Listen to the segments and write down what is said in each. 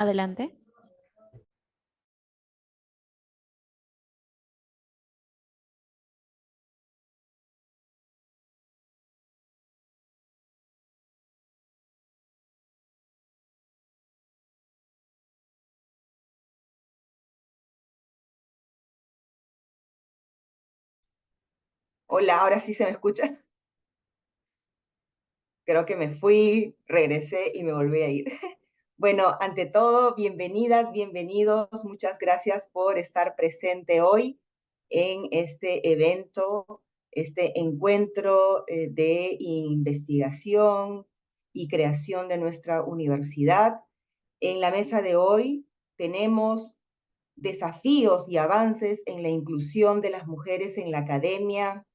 Adelante. Hola, ahora sí se me escucha. Creo que me fui, regresé y me volví a ir. Bueno, ante todo, bienvenidas, bienvenidos. Muchas gracias por estar presente hoy en este evento, este encuentro de investigación y creación de nuestra universidad. En la mesa de hoy tenemos desafíos y avances en la inclusión de las mujeres en la academia,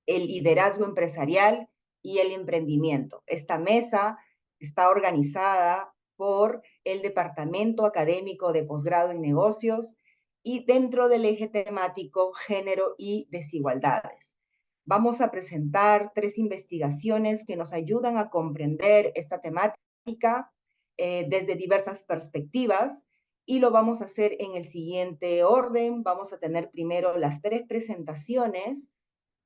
el liderazgo empresarial y el emprendimiento. Esta mesa está organizada por el Departamento Académico de Posgrado en Negocios y dentro del eje temático Género y Desigualdades. Vamos a presentar 3 investigaciones que nos ayudan a comprender esta temática desde diversas perspectivas y lo vamos a hacer en el siguiente orden. Vamos a tener primero las 3 presentaciones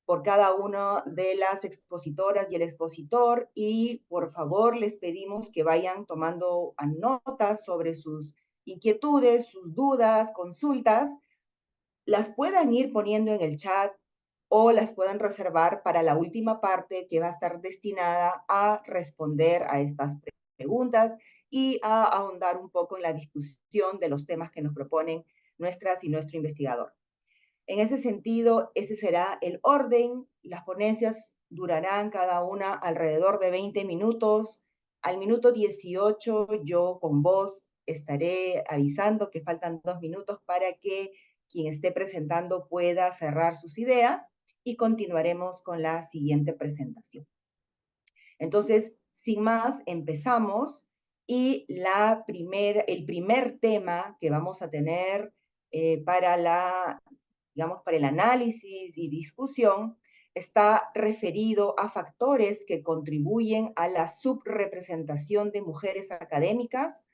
por cada una de las expositoras y el expositor, y por favor les pedimos que vayan tomando notas sobre sus inquietudes, sus dudas, consultas, las puedan ir poniendo en el chat o las puedan reservar para la última parte que va a estar destinada a responder a estas preguntas y a ahondar un poco en la discusión de los temas que nos proponen nuestras y nuestro investigador. En ese sentido, ese será el orden. Las ponencias durarán cada una alrededor de 20 minutos. Al minuto 18 yo con voz estaré avisando que faltan 2 minutos para que quien esté presentando pueda cerrar sus ideas y continuaremos con la siguiente presentación. Entonces, sin más, empezamos y el primer tema que vamos a tener para para el análisis y discusión, está referido a factores que contribuyen a la subrepresentación de mujeres académicas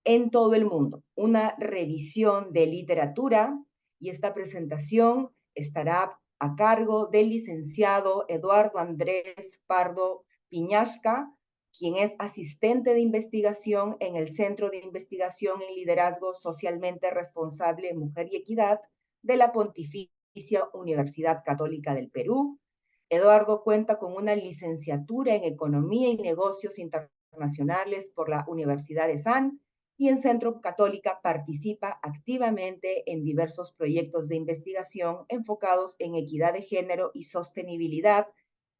en todo el mundo. Una revisión de literatura, y esta presentación estará a cargo del licenciado Eduardo Andrés Pardo Piñasca, quien es asistente de investigación en el Centro de Investigación en Liderazgo Socialmente Responsable, Mujer y Equidad de la Pontificia Universidad Católica del Perú. Eduardo cuenta con una licenciatura en Economía y Negocios Internacionales por la Universidad de San, y en Centro Católica participa activamente en diversos proyectos de investigación enfocados en equidad de género y sostenibilidad,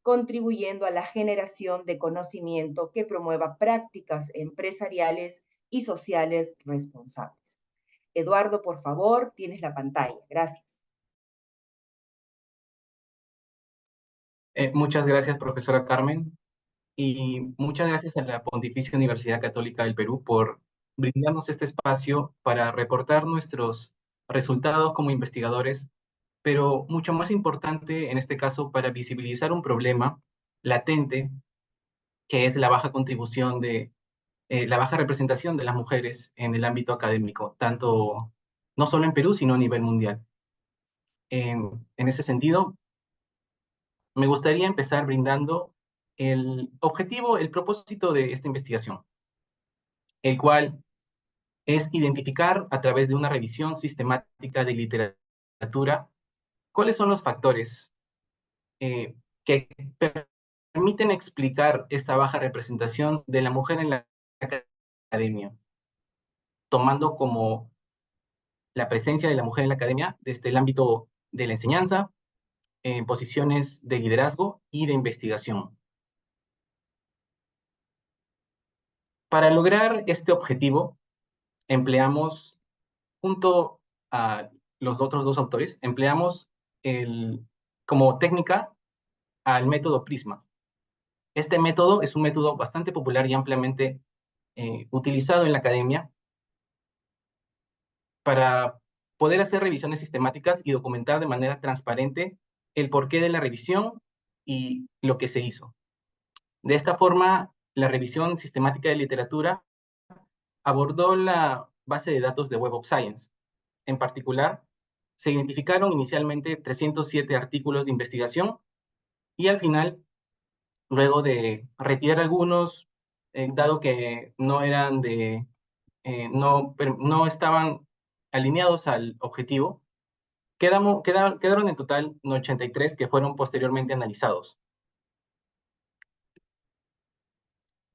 contribuyendo a la generación de conocimiento que promueva prácticas empresariales y sociales responsables. Eduardo, por favor, tienes la pantalla. Gracias. Muchas gracias, profesora Carmen, y muchas gracias a la Pontificia Universidad Católica del Perú por brindarnos este espacio para reportar nuestros resultados como investigadores, pero mucho más importante en este caso para visibilizar un problema latente, que es la baja contribución la baja representación de las mujeres en el ámbito académico, tanto no solo en Perú, sino a nivel mundial. En ese sentido, me gustaría empezar brindando el objetivo, el propósito de esta investigación, el cual es identificar a través de una revisión sistemática de literatura cuáles son los factores que permiten explicar esta baja representación de la mujer en la academia, tomando como la presencia de la mujer en la academia desde el ámbito de la enseñanza, en posiciones de liderazgo y de investigación. Para lograr este objetivo, empleamos, junto a los otros 2 autores, empleamos como técnica al método PRISMA. Este método es un método bastante popular y ampliamente utilizado en la academia para poder hacer revisiones sistemáticas y documentar de manera transparente el porqué de la revisión y lo que se hizo. De esta forma, la revisión sistemática de literatura abordó la base de datos de Web of Science. En particular, se identificaron inicialmente 307 artículos de investigación y al final, luego de retirar algunos, dado que no eran no estaban alineados al objetivo, quedaron en total 83 que fueron posteriormente analizados.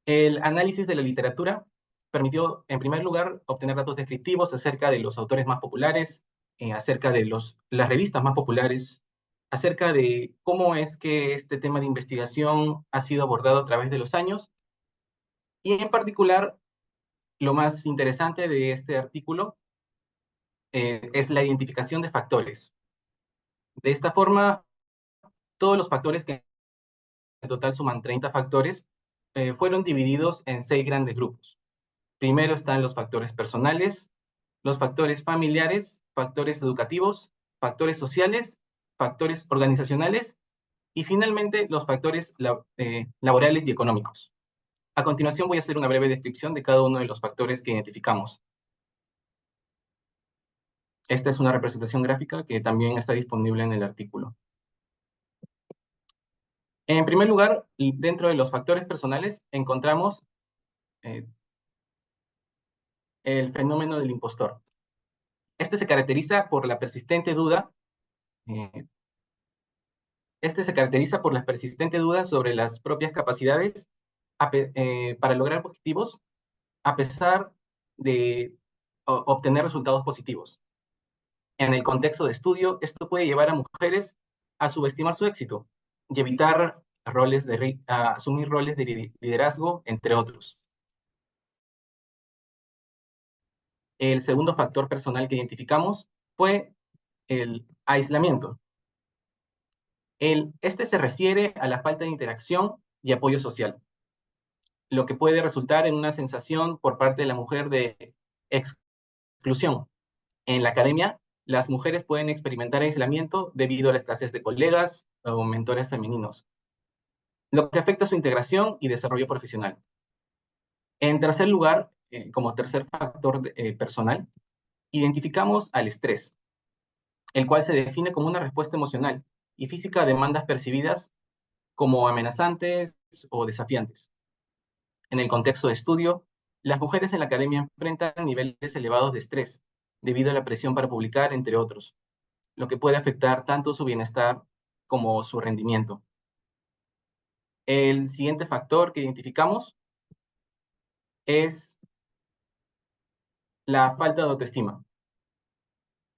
El análisis de la literatura permitió, en primer lugar, obtener datos descriptivos acerca de los autores más populares, acerca de las revistas más populares, acerca de cómo es que este tema de investigación ha sido abordado a través de los años, y en particular, lo más interesante de este artículo es la identificación de factores. De esta forma, todos los factores, que en total suman 30 factores, fueron divididos en 6 grandes grupos. Primero están los factores personales, los factores familiares, factores educativos, factores sociales, factores organizacionales y finalmente los factores laborales y económicos. A continuación voy a hacer una breve descripción de cada uno de los factores que identificamos. Esta es una representación gráfica que también está disponible en el artículo. En primer lugar, dentro de los factores personales encontramos eh, el fenómeno del impostor. Este se caracteriza por la persistente duda eh, la persistente duda sobre las propias capacidades para lograr objetivos, a pesar de obtener resultados positivos. En el contexto de estudio, esto puede llevar a mujeres a subestimar su éxito y evitar asumir roles de liderazgo, entre otros. El segundo factor personal que identificamos fue el aislamiento. Este se refiere a la falta de interacción y apoyo social, lo que puede resultar en una sensación por parte de la mujer de exclusión. En la academia, las mujeres pueden experimentar aislamiento debido a la escasez de colegas o mentores femeninos, lo que afecta su integración y desarrollo profesional. En tercer lugar, como tercer factor personal, identificamos al estrés, el cual se define como una respuesta emocional y física a demandas percibidas como amenazantes o desafiantes. En el contexto de estudio, las mujeres en la academia enfrentan niveles elevados de estrés debido a la presión para publicar, entre otros, lo que puede afectar tanto su bienestar como su rendimiento. El siguiente factor que identificamos es la falta de autoestima,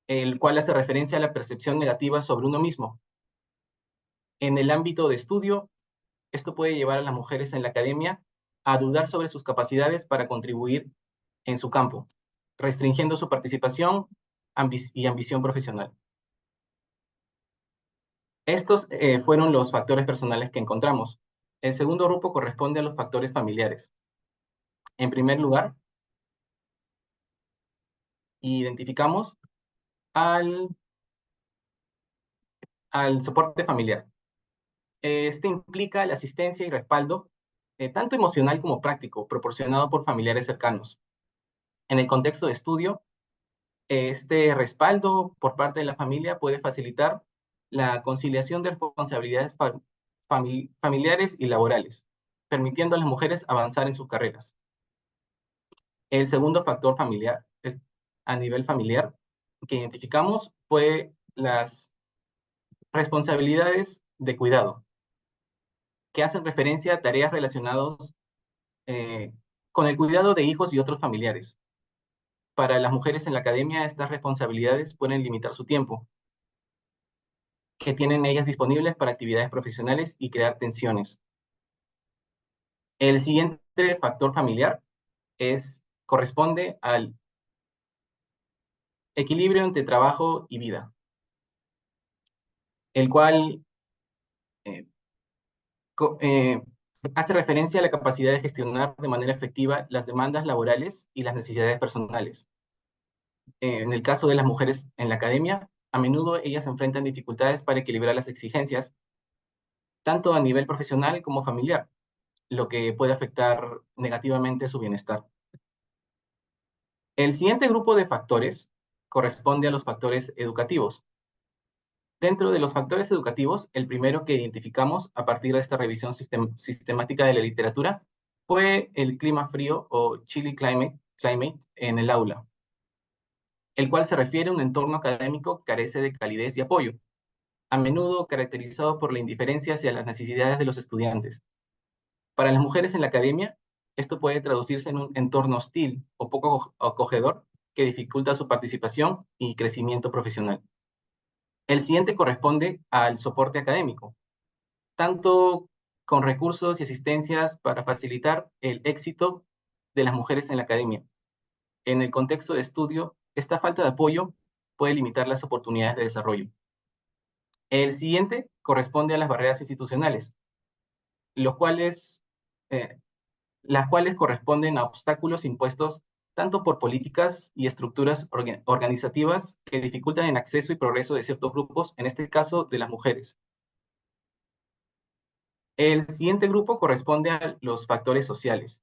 el cual hace referencia a la percepción negativa sobre uno mismo. En el ámbito de estudio, esto puede llevar a las mujeres en la academia a dudar sobre sus capacidades para contribuir en su campo, restringiendo su participación y ambición profesional. Estos fueron los factores personales que encontramos. El segundo grupo corresponde a los factores familiares. En primer lugar, identificamos al, al soporte familiar. Este implica la asistencia y respaldo, tanto emocional como práctico, proporcionado por familiares cercanos. En el contexto de estudio, este respaldo por parte de la familia puede facilitar la conciliación de responsabilidades familiares y laborales, permitiendo a las mujeres avanzar en sus carreras. El segundo factor familiar, a nivel familiar, que identificamos fue las responsabilidades de cuidado, que hacen referencia a tareas relacionadas eh, con el cuidado de hijos y otros familiares. Para las mujeres en la academia, estas responsabilidades pueden limitar su tiempo, que tienen ellas disponibles para actividades profesionales y crear tensiones. El siguiente factor familiar corresponde al equilibrio entre trabajo y vida, el cual eh, eh, hace referencia a la capacidad de gestionar de manera efectiva las demandas laborales y las necesidades personales. En el caso de las mujeres en la academia, a menudo ellas enfrentan dificultades para equilibrar las exigencias, tanto a nivel profesional como familiar, lo que puede afectar negativamente su bienestar. El siguiente grupo de factores corresponde a los factores educativos. Dentro de los factores educativos, el primero que identificamos a partir de esta revisión sistemática de la literatura fue el clima frío o chilly climate en el aula, el cual se refiere a un entorno académico que carece de calidez y apoyo, a menudo caracterizado por la indiferencia hacia las necesidades de los estudiantes. Para las mujeres en la academia, esto puede traducirse en un entorno hostil o poco acogedor que dificulta su participación y crecimiento profesional. El siguiente corresponde al soporte académico, tanto con recursos y asistencias para facilitar el éxito de las mujeres en la academia. En el contexto de estudio, esta falta de apoyo puede limitar las oportunidades de desarrollo. El siguiente corresponde a las barreras institucionales, los cuales, eh, las cuales corresponden a obstáculos impuestos tanto por políticas y estructuras organizativas que dificultan el acceso y progreso de ciertos grupos, en este caso de las mujeres. El siguiente grupo corresponde a los factores sociales.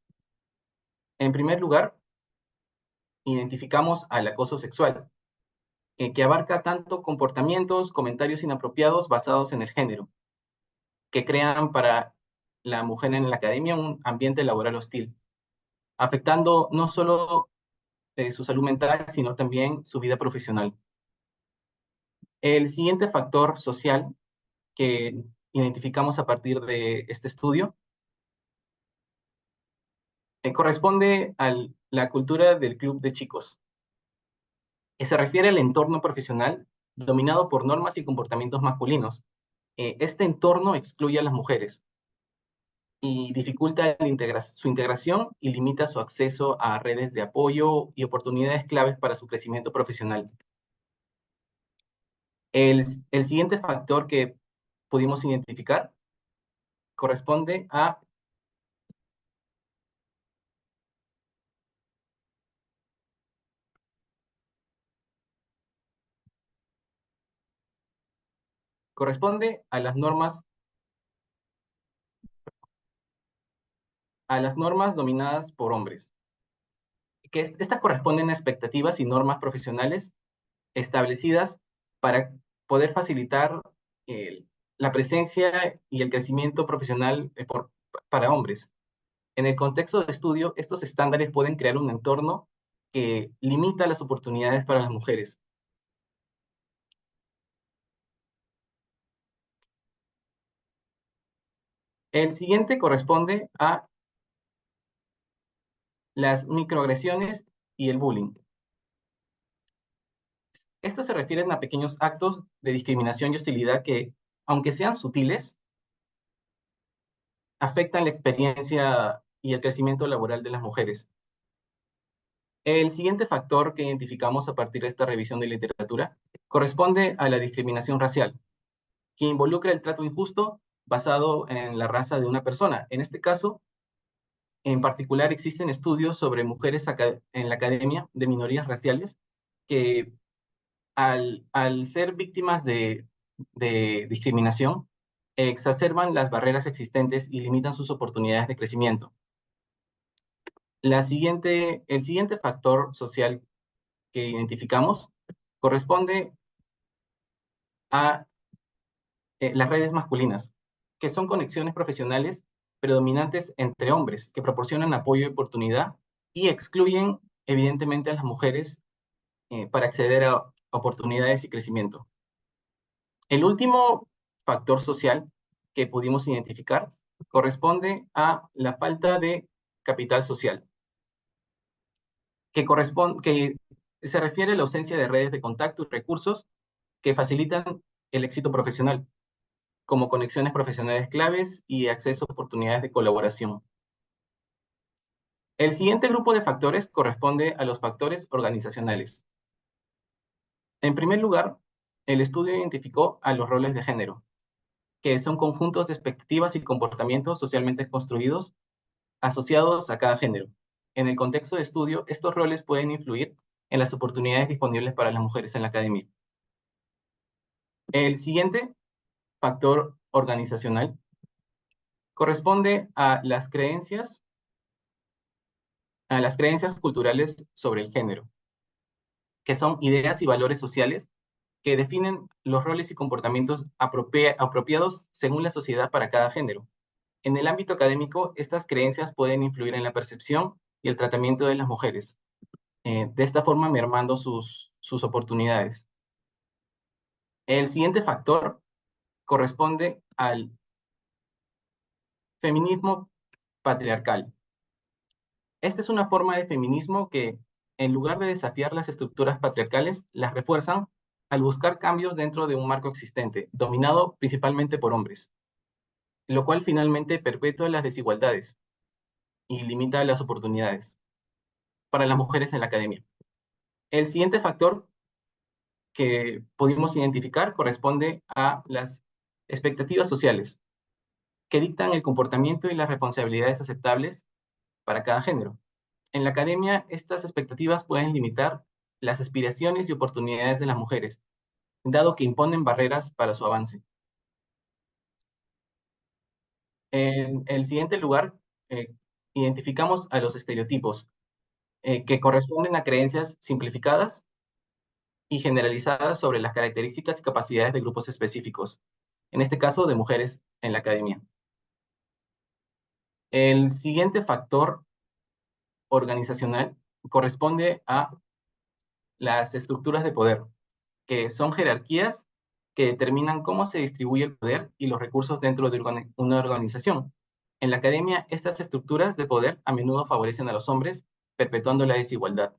En primer lugar, identificamos al acoso sexual, que abarca tanto comportamientos, comentarios inapropiados basados en el género, que crean para la mujer en la academia un ambiente laboral hostil, afectando no solo su salud mental, sino también su vida profesional. El siguiente factor social que identificamos a partir de este estudio corresponde a la cultura del club de chicos, que se refiere al entorno profesional dominado por normas y comportamientos masculinos. Este entorno excluye a las mujeres y dificulta su integración y limita su acceso a redes de apoyo y oportunidades claves para su crecimiento profesional. El siguiente factor que pudimos identificar corresponde a corresponde a las normas dominadas por hombres, que estas corresponden a expectativas y normas profesionales establecidas para poder facilitar eh, la presencia y el crecimiento profesional para hombres. En el contexto de estudio, estos estándares pueden crear un entorno que limita las oportunidades para las mujeres. El siguiente corresponde a las microagresiones y el bullying. Estos se refieren a pequeños actos de discriminación y hostilidad que, aunque sean sutiles, afectan la experiencia y el crecimiento laboral de las mujeres. El siguiente factor que identificamos a partir de esta revisión de literatura corresponde a la discriminación racial, que involucra el trato injusto basado en la raza de una persona. En este caso, en particular, existen estudios sobre mujeres en la academia de minorías raciales que al ser víctimas de discriminación, exacerban las barreras existentes y limitan sus oportunidades de crecimiento. El siguiente factor social que identificamos corresponde a las redes masculinas, que son conexiones profesionales predominantes entre hombres, que proporcionan apoyo y oportunidad y excluyen evidentemente a las mujeres para acceder a oportunidades y crecimiento. El último factor social que pudimos identificar corresponde a la falta de capital social, que se refiere a la ausencia de redes de contacto y recursos que facilitan el éxito profesional, como conexiones profesionales claves y acceso a oportunidades de colaboración. El siguiente grupo de factores corresponde a los factores organizacionales. En primer lugar, el estudio identificó a los roles de género, que son conjuntos de expectativas y comportamientos socialmente construidos asociados a cada género. En el contexto de estudio, estos roles pueden influir en las oportunidades disponibles para las mujeres en la academia. El siguiente factor organizacional corresponde a las creencias, a las creencias culturales sobre el género, que son ideas y valores sociales que definen los roles y comportamientos apropiados según la sociedad para cada género. En el ámbito académico, estas creencias pueden influir en la percepción y el tratamiento de las mujeres, de esta forma mermando sus oportunidades. El siguiente factor corresponde al feminismo patriarcal. Esta es una forma de feminismo que, en lugar de desafiar las estructuras patriarcales, las refuerzan al buscar cambios dentro de un marco existente, dominado principalmente por hombres, lo cual finalmente perpetúa las desigualdades y limita las oportunidades para las mujeres en la academia. El siguiente factor que pudimos identificar corresponde a las expectativas sociales, que dictan el comportamiento y las responsabilidades aceptables para cada género. En la academia, estas expectativas pueden limitar las aspiraciones y oportunidades de las mujeres, dado que imponen barreras para su avance. En el siguiente lugar, identificamos a los estereotipos, que corresponden a creencias simplificadas y generalizadas sobre las características y capacidades de grupos específicos, en este caso de mujeres en la academia. El siguiente factor organizacional corresponde a las estructuras de poder, que son jerarquías que determinan cómo se distribuye el poder y los recursos dentro de una organización. En la academia, estas estructuras de poder a menudo favorecen a los hombres, perpetuando la desigualdad.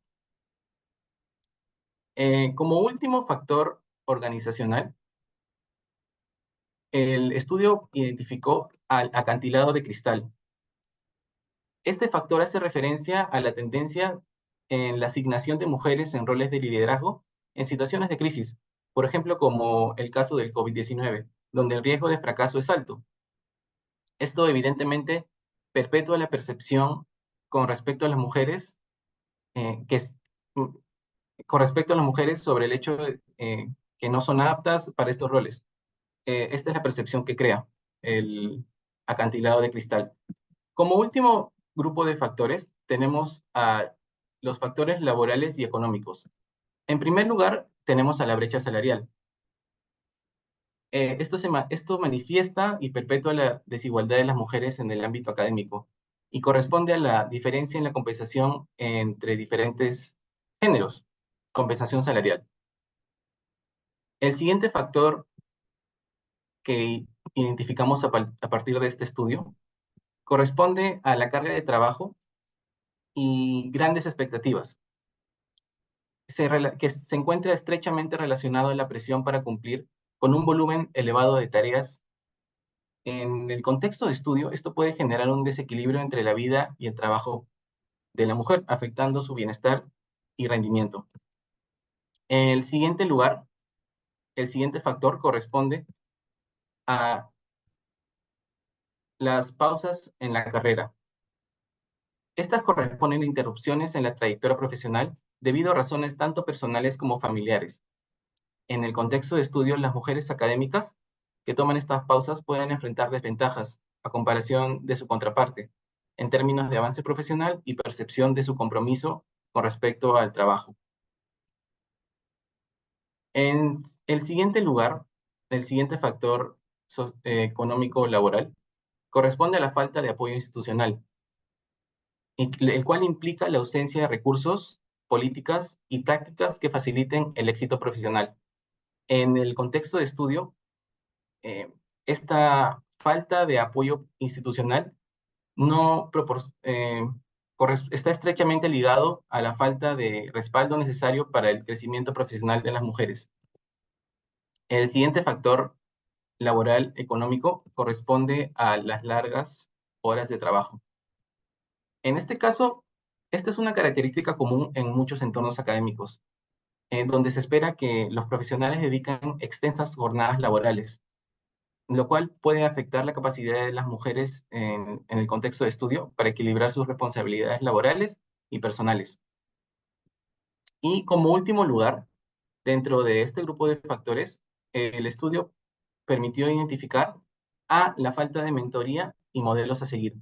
Como último factor organizacional, el estudio identificó al acantilado de cristal. Este factor hace referencia a la tendencia en la asignación de mujeres en roles de liderazgo en situaciones de crisis, por ejemplo, como el caso del COVID-19, donde el riesgo de fracaso es alto. Esto evidentemente perpetúa la percepción con respecto a las mujeres, que es, mm, con respecto a las mujeres sobre el hecho de que no son aptas para estos roles. Esta es la percepción que crea el acantilado de cristal. Como último grupo de factores, tenemos a los factores laborales y económicos. En primer lugar, tenemos a la brecha salarial. Esto manifiesta y perpetúa la desigualdad de las mujeres en el ámbito académico y corresponde a la diferencia en la compensación entre diferentes géneros, compensación salarial. El siguiente factor que identificamos a partir de este estudio corresponde a la carga de trabajo y grandes expectativas, que se encuentra estrechamente relacionado a la presión para cumplir con un volumen elevado de tareas. En el contexto de estudio, esto puede generar un desequilibrio entre la vida y el trabajo de la mujer, afectando su bienestar y rendimiento. El siguiente lugar, el siguiente factor corresponde a las pausas en la carrera. Estas corresponden a interrupciones en la trayectoria profesional debido a razones tanto personales como familiares. En el contexto de estudio, las mujeres académicas que toman estas pausas pueden enfrentar desventajas a comparación de su contraparte, en términos de avance profesional y percepción de su compromiso con respecto al trabajo. En el siguiente lugar, el siguiente factor económico laboral corresponde a la falta de apoyo institucional, el cual implica la ausencia de recursos, políticas y prácticas que faciliten el éxito profesional. En el contexto de estudio, eh, esta falta de apoyo institucional no está estrechamente ligado a la falta de respaldo necesario para el crecimiento profesional de las mujeres. El siguiente factor laboral económico corresponde a las largas horas de trabajo. En este caso, esta es una característica común en muchos entornos académicos, donde se espera que los profesionales dedican extensas jornadas laborales, lo cual puede afectar la capacidad de las mujeres en el contexto de estudio para equilibrar sus responsabilidades laborales y personales. Y como último lugar, dentro de este grupo de factores, el estudio permitió identificar a la falta de mentoría y modelos a seguir,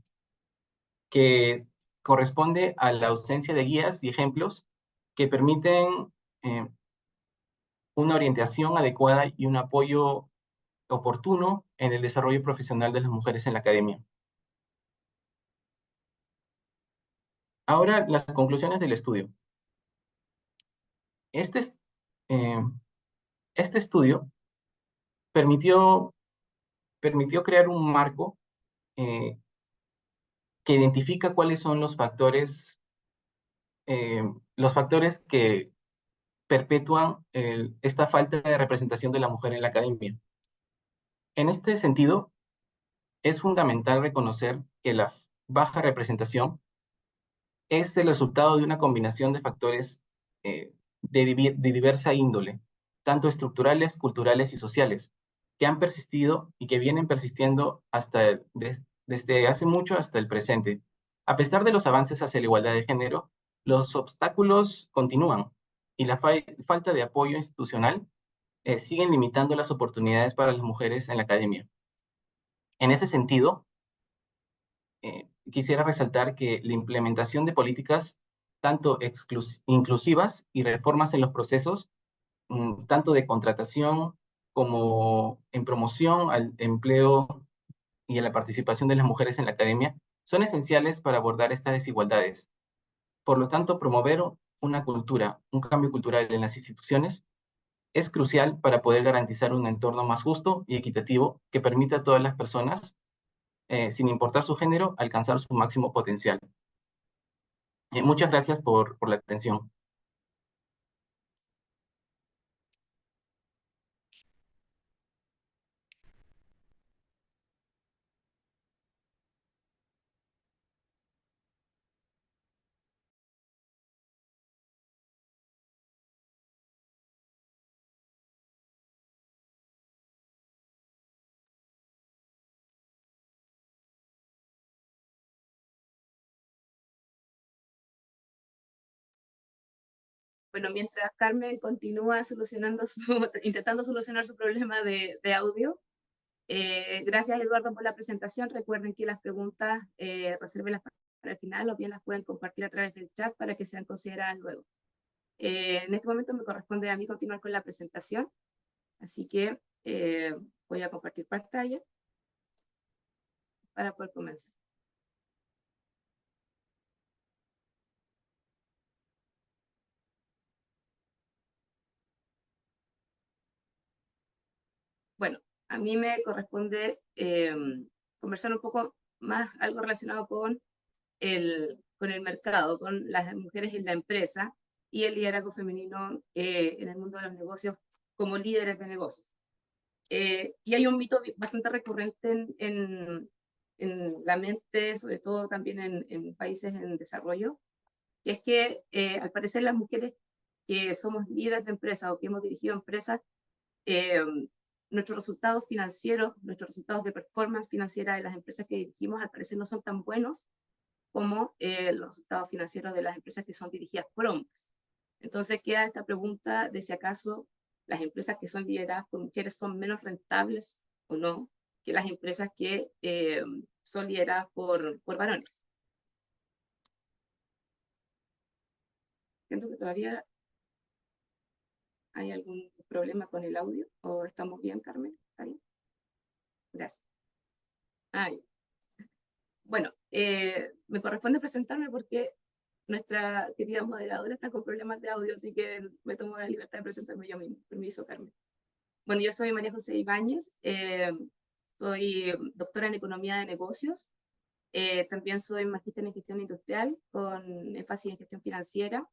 que corresponde a la ausencia de guías y ejemplos que permiten una orientación adecuada y un apoyo oportuno en el desarrollo profesional de las mujeres en la academia. Ahora, las conclusiones del estudio. Este, eh, este estudio permitió crear un marco eh, que identifica cuáles son los factores que perpetúan esta falta de representación de la mujer en la academia. En este sentido, es fundamental reconocer que la baja representación es el resultado de una combinación de factores de diversa índole, tanto estructurales, culturales y sociales, que han persistido y que vienen persistiendo desde hace mucho hasta el presente. A pesar de los avances hacia la igualdad de género, los obstáculos continúan y la falta de apoyo institucional siguen limitando las oportunidades para las mujeres en la academia. En ese sentido, quisiera resaltar que la implementación de políticas tanto inclusivas y reformas en los procesos, tanto de contratación como en promoción al empleo y a la participación de las mujeres en la academia, son esenciales para abordar estas desigualdades. Por lo tanto, promover un cambio cultural en las instituciones es crucial para poder garantizar un entorno más justo y equitativo que permita a todas las personas, sin importar su género, alcanzar su máximo potencial. Muchas gracias por la atención. Bueno, mientras Carmen continúa intentando solucionar su problema de audio, gracias Eduardo por la presentación. Recuerden que las preguntas resérvenlas para el final o bien las pueden compartir a través del chat para que sean consideradas luego. En este momento me corresponde a mí continuar con la presentación, así que voy a compartir pantalla para poder comenzar. Bueno, a mí me corresponde conversar un poco más, algo relacionado con el mercado, con las mujeres en la empresa y el liderazgo femenino en el mundo de los negocios como líderes de negocios. Y hay un mito bastante recurrente en la mente, sobre todo también en países en desarrollo, que es que al parecer las mujeres que somos líderes de empresas o que hemos dirigido empresas, nuestros resultados financieros, nuestros resultados de performance financiera de las empresas que dirigimos al parecer no son tan buenos como los resultados financieros de las empresas que son dirigidas por hombres. Entonces queda esta pregunta de si acaso las empresas que son lideradas por mujeres son menos rentables o no que las empresas que son lideradas por varones. Siento que todavía hay algún problema con el audio, o estamos bien, Carmen. ¿Está bien? Gracias. Bueno, me corresponde presentarme porque nuestra querida moderadora está con problemas de audio, así que me tomo la libertad de presentarme yo mismo. Permiso, Carmen. Bueno, yo soy María José Ibáñez, soy doctora en Economía de Negocios, también soy magíster en Gestión Industrial con énfasis en Gestión Financiera,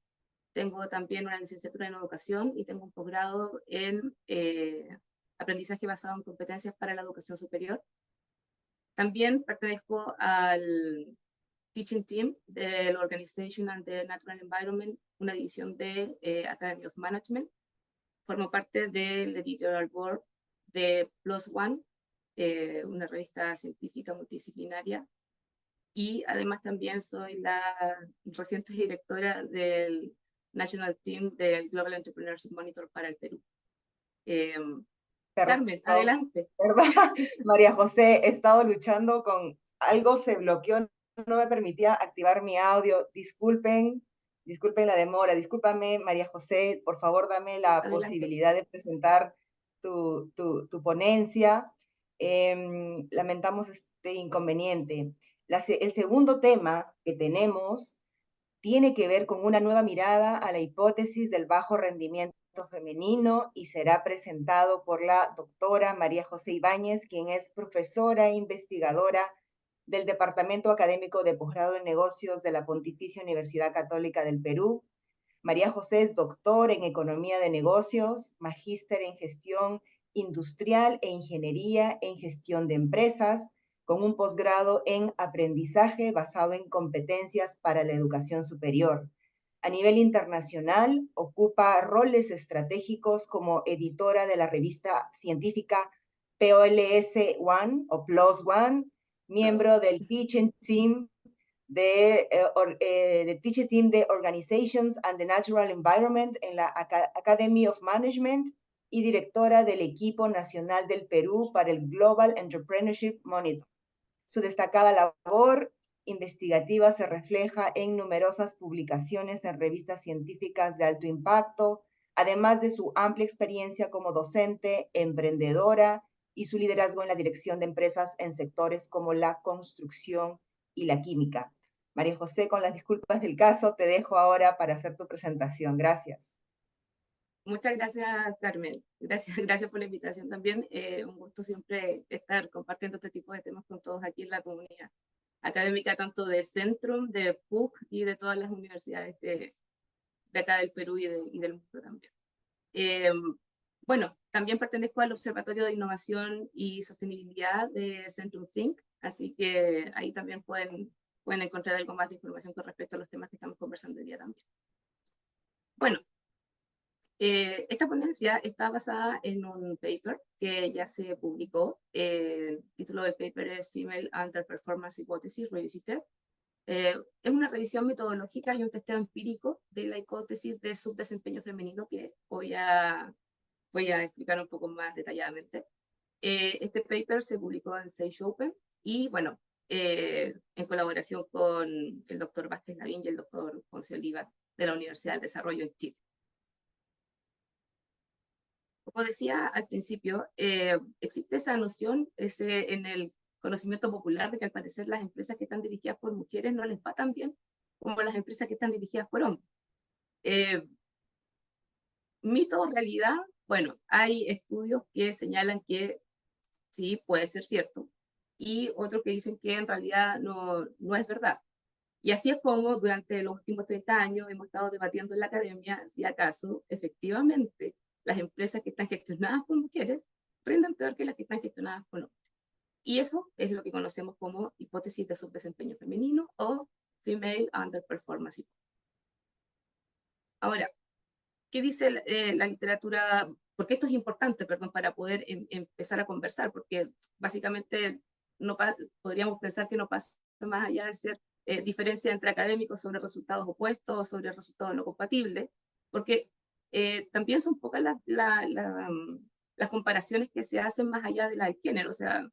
tengo también una licenciatura en Educación y tengo un posgrado en Aprendizaje basado en competencias para la educación superior. También pertenezco al Teaching Team del Organization and the Natural Environment, una división de Academy of Management. Formo parte del Editorial Board de Plus One, una revista científica multidisciplinaria. Y además también soy la reciente directora del National Team del Global Entrepreneurship Monitor para el Perú. Carmen, adelante. ¿Verdad? María José, he estado luchando con algo, se bloqueó no me permitía activar mi audio. Disculpen la demora. Discúlpame, María José, por favor, dame la Adelante. posibilidad de presentar tu ponencia. Lamentamos este inconveniente. El segundo tema que tenemos tiene que ver con una nueva mirada a la hipótesis del bajo rendimiento femenino y será presentado por la doctora María José Ibáñez, quien es profesora e investigadora del Departamento Académico de Posgrado en Negocios de la Pontificia Universidad Católica del Perú. María José es doctor en Economía de Negocios, magíster en Gestión Industrial e Ingeniería en Gestión de Empresas, con un posgrado en aprendizaje basado en competencias para la educación superior. A nivel internacional, ocupa roles estratégicos como editora de la revista científica POLS One o PLOS One, miembro del Teaching Team de Teaching Team de Organizations and the Natural Environment en la Academy of Management y directora del equipo nacional del Perú para el Global Entrepreneurship Monitor. Su destacada labor investigativa se refleja en numerosas publicaciones en revistas científicas de alto impacto, además de su amplia experiencia como docente, emprendedora y su liderazgo en la dirección de empresas en sectores como la construcción y la química. María José, con las disculpas del caso, te dejo ahora para hacer tu presentación. Gracias. Muchas gracias, Carmen. Gracias por la invitación también. Un gusto siempre estar compartiendo este tipo de temas con todos aquí en la comunidad académica, tanto de Centrum, de PUC y de todas las universidades de acá del Perú y del mundo también. Bueno, también pertenezco al Observatorio de Innovación y Sostenibilidad de Centrum Think, así que ahí también pueden encontrar algo más de información con respecto a los temas que estamos conversando hoy día también. Bueno, esta ponencia está basada en un paper que ya se publicó. El título del paper es Female Underperformance Hypothesis Revisited. Es una revisión metodológica y un testeo empírico de la hipótesis de subdesempeño femenino que voy a explicar un poco más detalladamente. Este paper se publicó en Sage Open y, bueno, en colaboración con el doctor Vázquez Lavín y el doctor Ponce Oliva de la Universidad del Desarrollo en Chile. Como decía al principio, existe esa noción en el conocimiento popular de que al parecer las empresas que están dirigidas por mujeres no les va tan bien como las empresas que están dirigidas por hombres. Mito o realidad, bueno, hay estudios que señalan que sí, puede ser cierto, y otros que dicen que en realidad no es verdad. Y así es como durante los últimos 30 años hemos estado debatiendo en la academia si acaso efectivamente las empresas que están gestionadas por mujeres rinden peor que las que están gestionadas por hombres. Y eso es lo que conocemos como hipótesis de subdesempeño femenino o female underperformance. Ahora, ¿qué dice la literatura? Porque esto es importante, perdón, para poder empezar a conversar, porque básicamente podríamos pensar que no pasa más allá de ser diferencia entre académicos sobre resultados opuestos o sobre resultados no compatibles, porque también son pocas las comparaciones que se hacen más allá de la del género. O sea,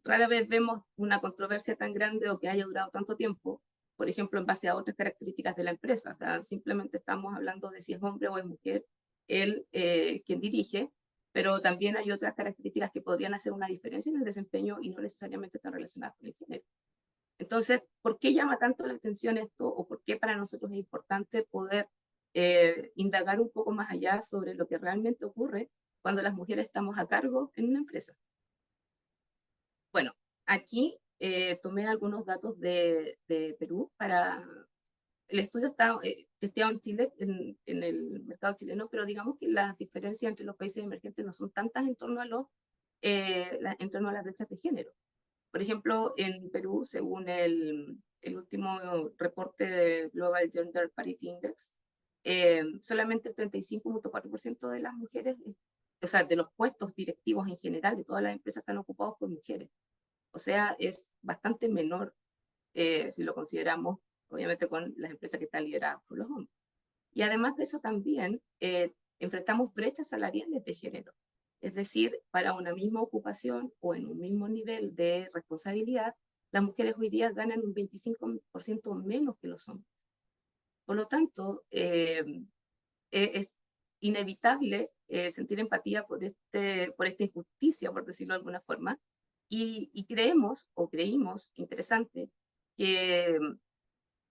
rara vez vemos una controversia tan grande o que haya durado tanto tiempo, por ejemplo, en base a otras características de la empresa. O sea, simplemente estamos hablando de si es hombre o es mujer quien dirige, pero también hay otras características que podrían hacer una diferencia en el desempeño y no necesariamente están relacionadas con el género. Entonces, ¿por qué llama tanto la atención esto o por qué para nosotros es importante poder indagar un poco más allá sobre lo que realmente ocurre cuando las mujeres estamos a cargo en una empresa? Bueno, aquí tomé algunos datos de Perú para... El estudio está testeado en Chile, en el mercado chileno, pero digamos que las diferencias entre los países emergentes no son tantas en torno a en torno a las brechas de género. Por ejemplo, en Perú, según el último reporte del Global Gender Parity Index, solamente el 35.4% de las mujeres, o sea, de los puestos directivos en general de todas las empresas están ocupados por mujeres. O sea, es bastante menor si lo consideramos, obviamente, con las empresas que están lideradas por los hombres. Y además de eso también enfrentamos brechas salariales de género. Es decir, para una misma ocupación o en un mismo nivel de responsabilidad, las mujeres hoy día ganan un 25% menos que los hombres. Por lo tanto, es inevitable sentir empatía por esta injusticia, por decirlo de alguna forma, y creemos, o creímos, interesante, que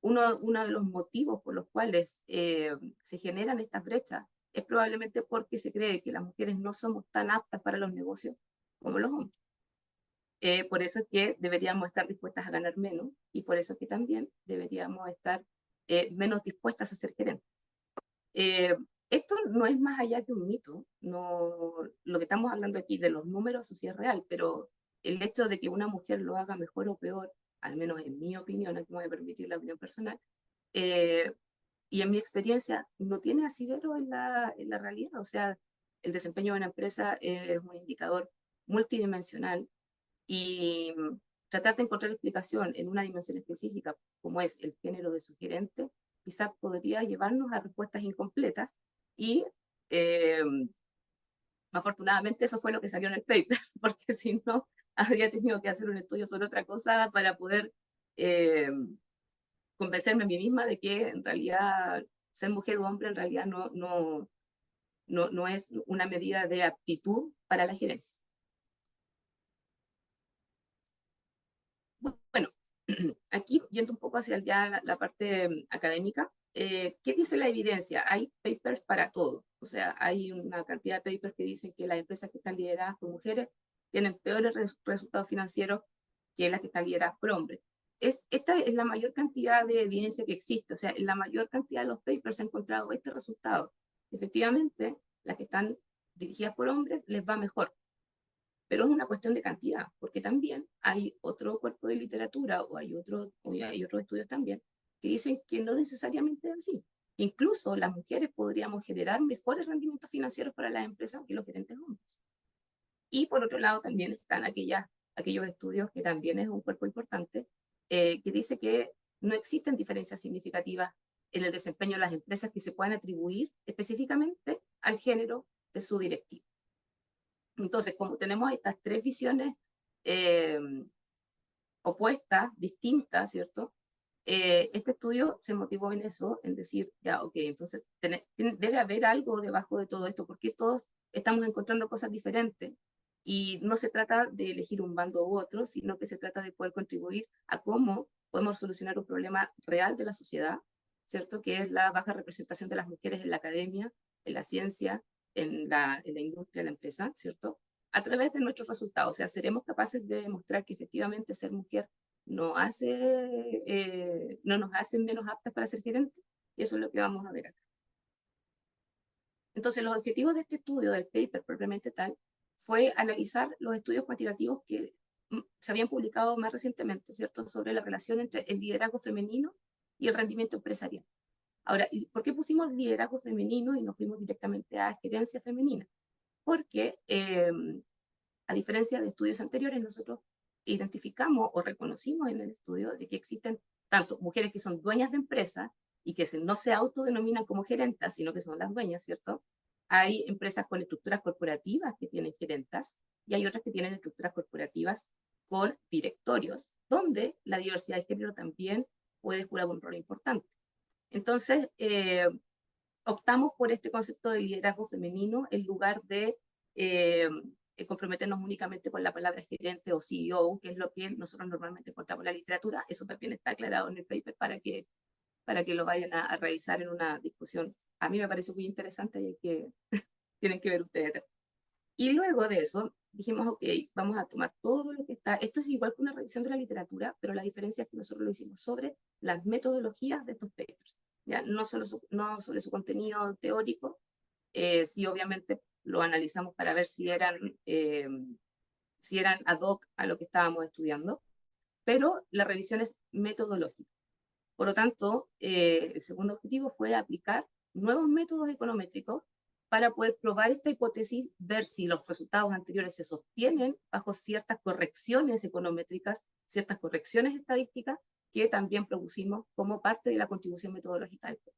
uno de los motivos por los cuales se generan estas brechas es probablemente porque se cree que las mujeres no somos tan aptas para los negocios como los hombres. Por eso es que deberíamos estar dispuestas a ganar menos y por eso es que también deberíamos estar menos dispuestas a ser gerentes. Esto no es más allá que un mito, no, lo que estamos hablando aquí de los números, eso sí es real, pero el hecho de que una mujer lo haga mejor o peor, al menos en mi opinión, aquí me voy a permitir la opinión personal, eh, y en mi experiencia no tiene asidero en la realidad, o sea, el desempeño de una empresa es un indicador multidimensional y tratar de encontrar explicación en una dimensión específica, como es el género de su gerente, quizás podría llevarnos a respuestas incompletas y eh, afortunadamente eso fue lo que salió en el paper, porque si no, habría tenido que hacer un estudio sobre otra cosa para poder eh, convencerme a mí misma de que en realidad ser mujer o hombre en realidad no es una medida de aptitud para la gerencia. Bueno, aquí yendo un poco hacia ya la parte académica, ¿qué dice la evidencia? Hay papers para todo, o sea, hay una cantidad de papers que dicen que las empresas que están lideradas por mujeres tienen peores resultados financieros que las que están lideradas por hombres. Esta es la mayor cantidad de evidencia que existe, o sea, en la mayor cantidad de los papers se ha encontrado este resultado. Efectivamente, las que están dirigidas por hombres les va mejor, pero es una cuestión de cantidad, porque también hay otro cuerpo de literatura o hay otros estudios también que dicen que no necesariamente es así. Incluso las mujeres podríamos generar mejores rendimientos financieros para las empresas que los gerentes hombres. Y por otro lado también están aquellos estudios que también es un cuerpo importante, que dice que no existen diferencias significativas en el desempeño de las empresas que se puedan atribuir específicamente al género de su directivo. Entonces, como tenemos estas tres visiones eh, opuestas, distintas, ¿cierto? Este estudio se motivó en eso, en decir, ya, ok, entonces debe haber algo debajo de todo esto, porque todos estamos encontrando cosas diferentes y no se trata de elegir un bando u otro, sino que se trata de poder contribuir a cómo podemos solucionar un problema real de la sociedad, ¿cierto? Que es la baja representación de las mujeres en la academia, en la ciencia, en la industria, en la empresa, ¿cierto? A través de nuestros resultados, o sea, seremos capaces de demostrar que efectivamente ser mujer no nos hace menos aptas para ser gerentes, y eso es lo que vamos a ver acá. Entonces, los objetivos de este estudio, del paper propiamente tal, fue analizar los estudios cuantitativos que se habían publicado más recientemente, ¿cierto?, sobre la relación entre el liderazgo femenino y el rendimiento empresarial. Ahora, ¿por qué pusimos liderazgo femenino y no fuimos directamente a gerencia femenina? Porque, a diferencia de estudios anteriores, nosotros identificamos o reconocimos en el estudio de que existen tanto mujeres que son dueñas de empresas y que no se autodenominan como gerentas, sino que son las dueñas, ¿cierto? Hay empresas con estructuras corporativas que tienen gerentas y hay otras que tienen estructuras corporativas con directorios, donde la diversidad de género también puede jugar un rol importante. Entonces, optamos por este concepto de liderazgo femenino en lugar de comprometernos únicamente con la palabra gerente o CEO, que es lo que nosotros normalmente encontramos en la literatura. Eso también está aclarado en el paper para que lo vayan a revisar en una discusión. A mí me pareció muy interesante y tienen que ver ustedes. Y luego de eso dijimos, ok, vamos a tomar todo lo que está. Esto es igual que una revisión de la literatura, pero la diferencia es que nosotros lo hicimos sobre las metodologías de estos papers. ¿Ya? No sobre su contenido teórico, sí obviamente lo analizamos para ver si eran ad hoc a lo que estábamos estudiando, pero la revisión es metodológica. Por lo tanto, el segundo objetivo fue aplicar nuevos métodos econométricos para poder probar esta hipótesis, ver si los resultados anteriores se sostienen bajo ciertas correcciones econométricas, ciertas correcciones estadísticas que también propusimos como parte de la contribución metodológica del PEP.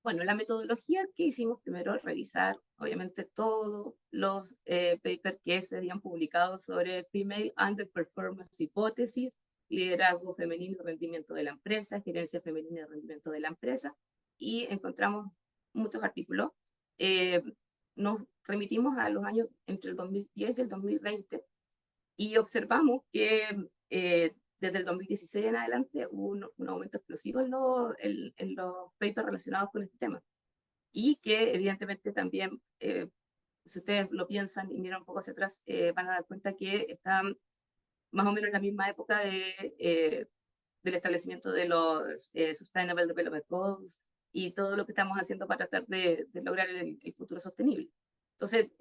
Bueno, la metodología que hicimos primero es revisar, obviamente, todos los papers que se habían publicado sobre Female Underperformance Hipótesis, liderazgo femenino y rendimiento de la empresa, gerencia femenina y rendimiento de la empresa, y encontramos muchos artículos. Eh, Nos remitimos a los años entre el 2010 y el 2020 y observamos que desde el 2016 en adelante hubo un aumento explosivo en los papers relacionados con este tema. Y que evidentemente también, si ustedes lo piensan y miran un poco hacia atrás, van a dar cuenta que están más o menos en la misma época del establecimiento de los Sustainable Development Goals y todo lo que estamos haciendo para tratar de lograr el futuro sostenible. Entonces,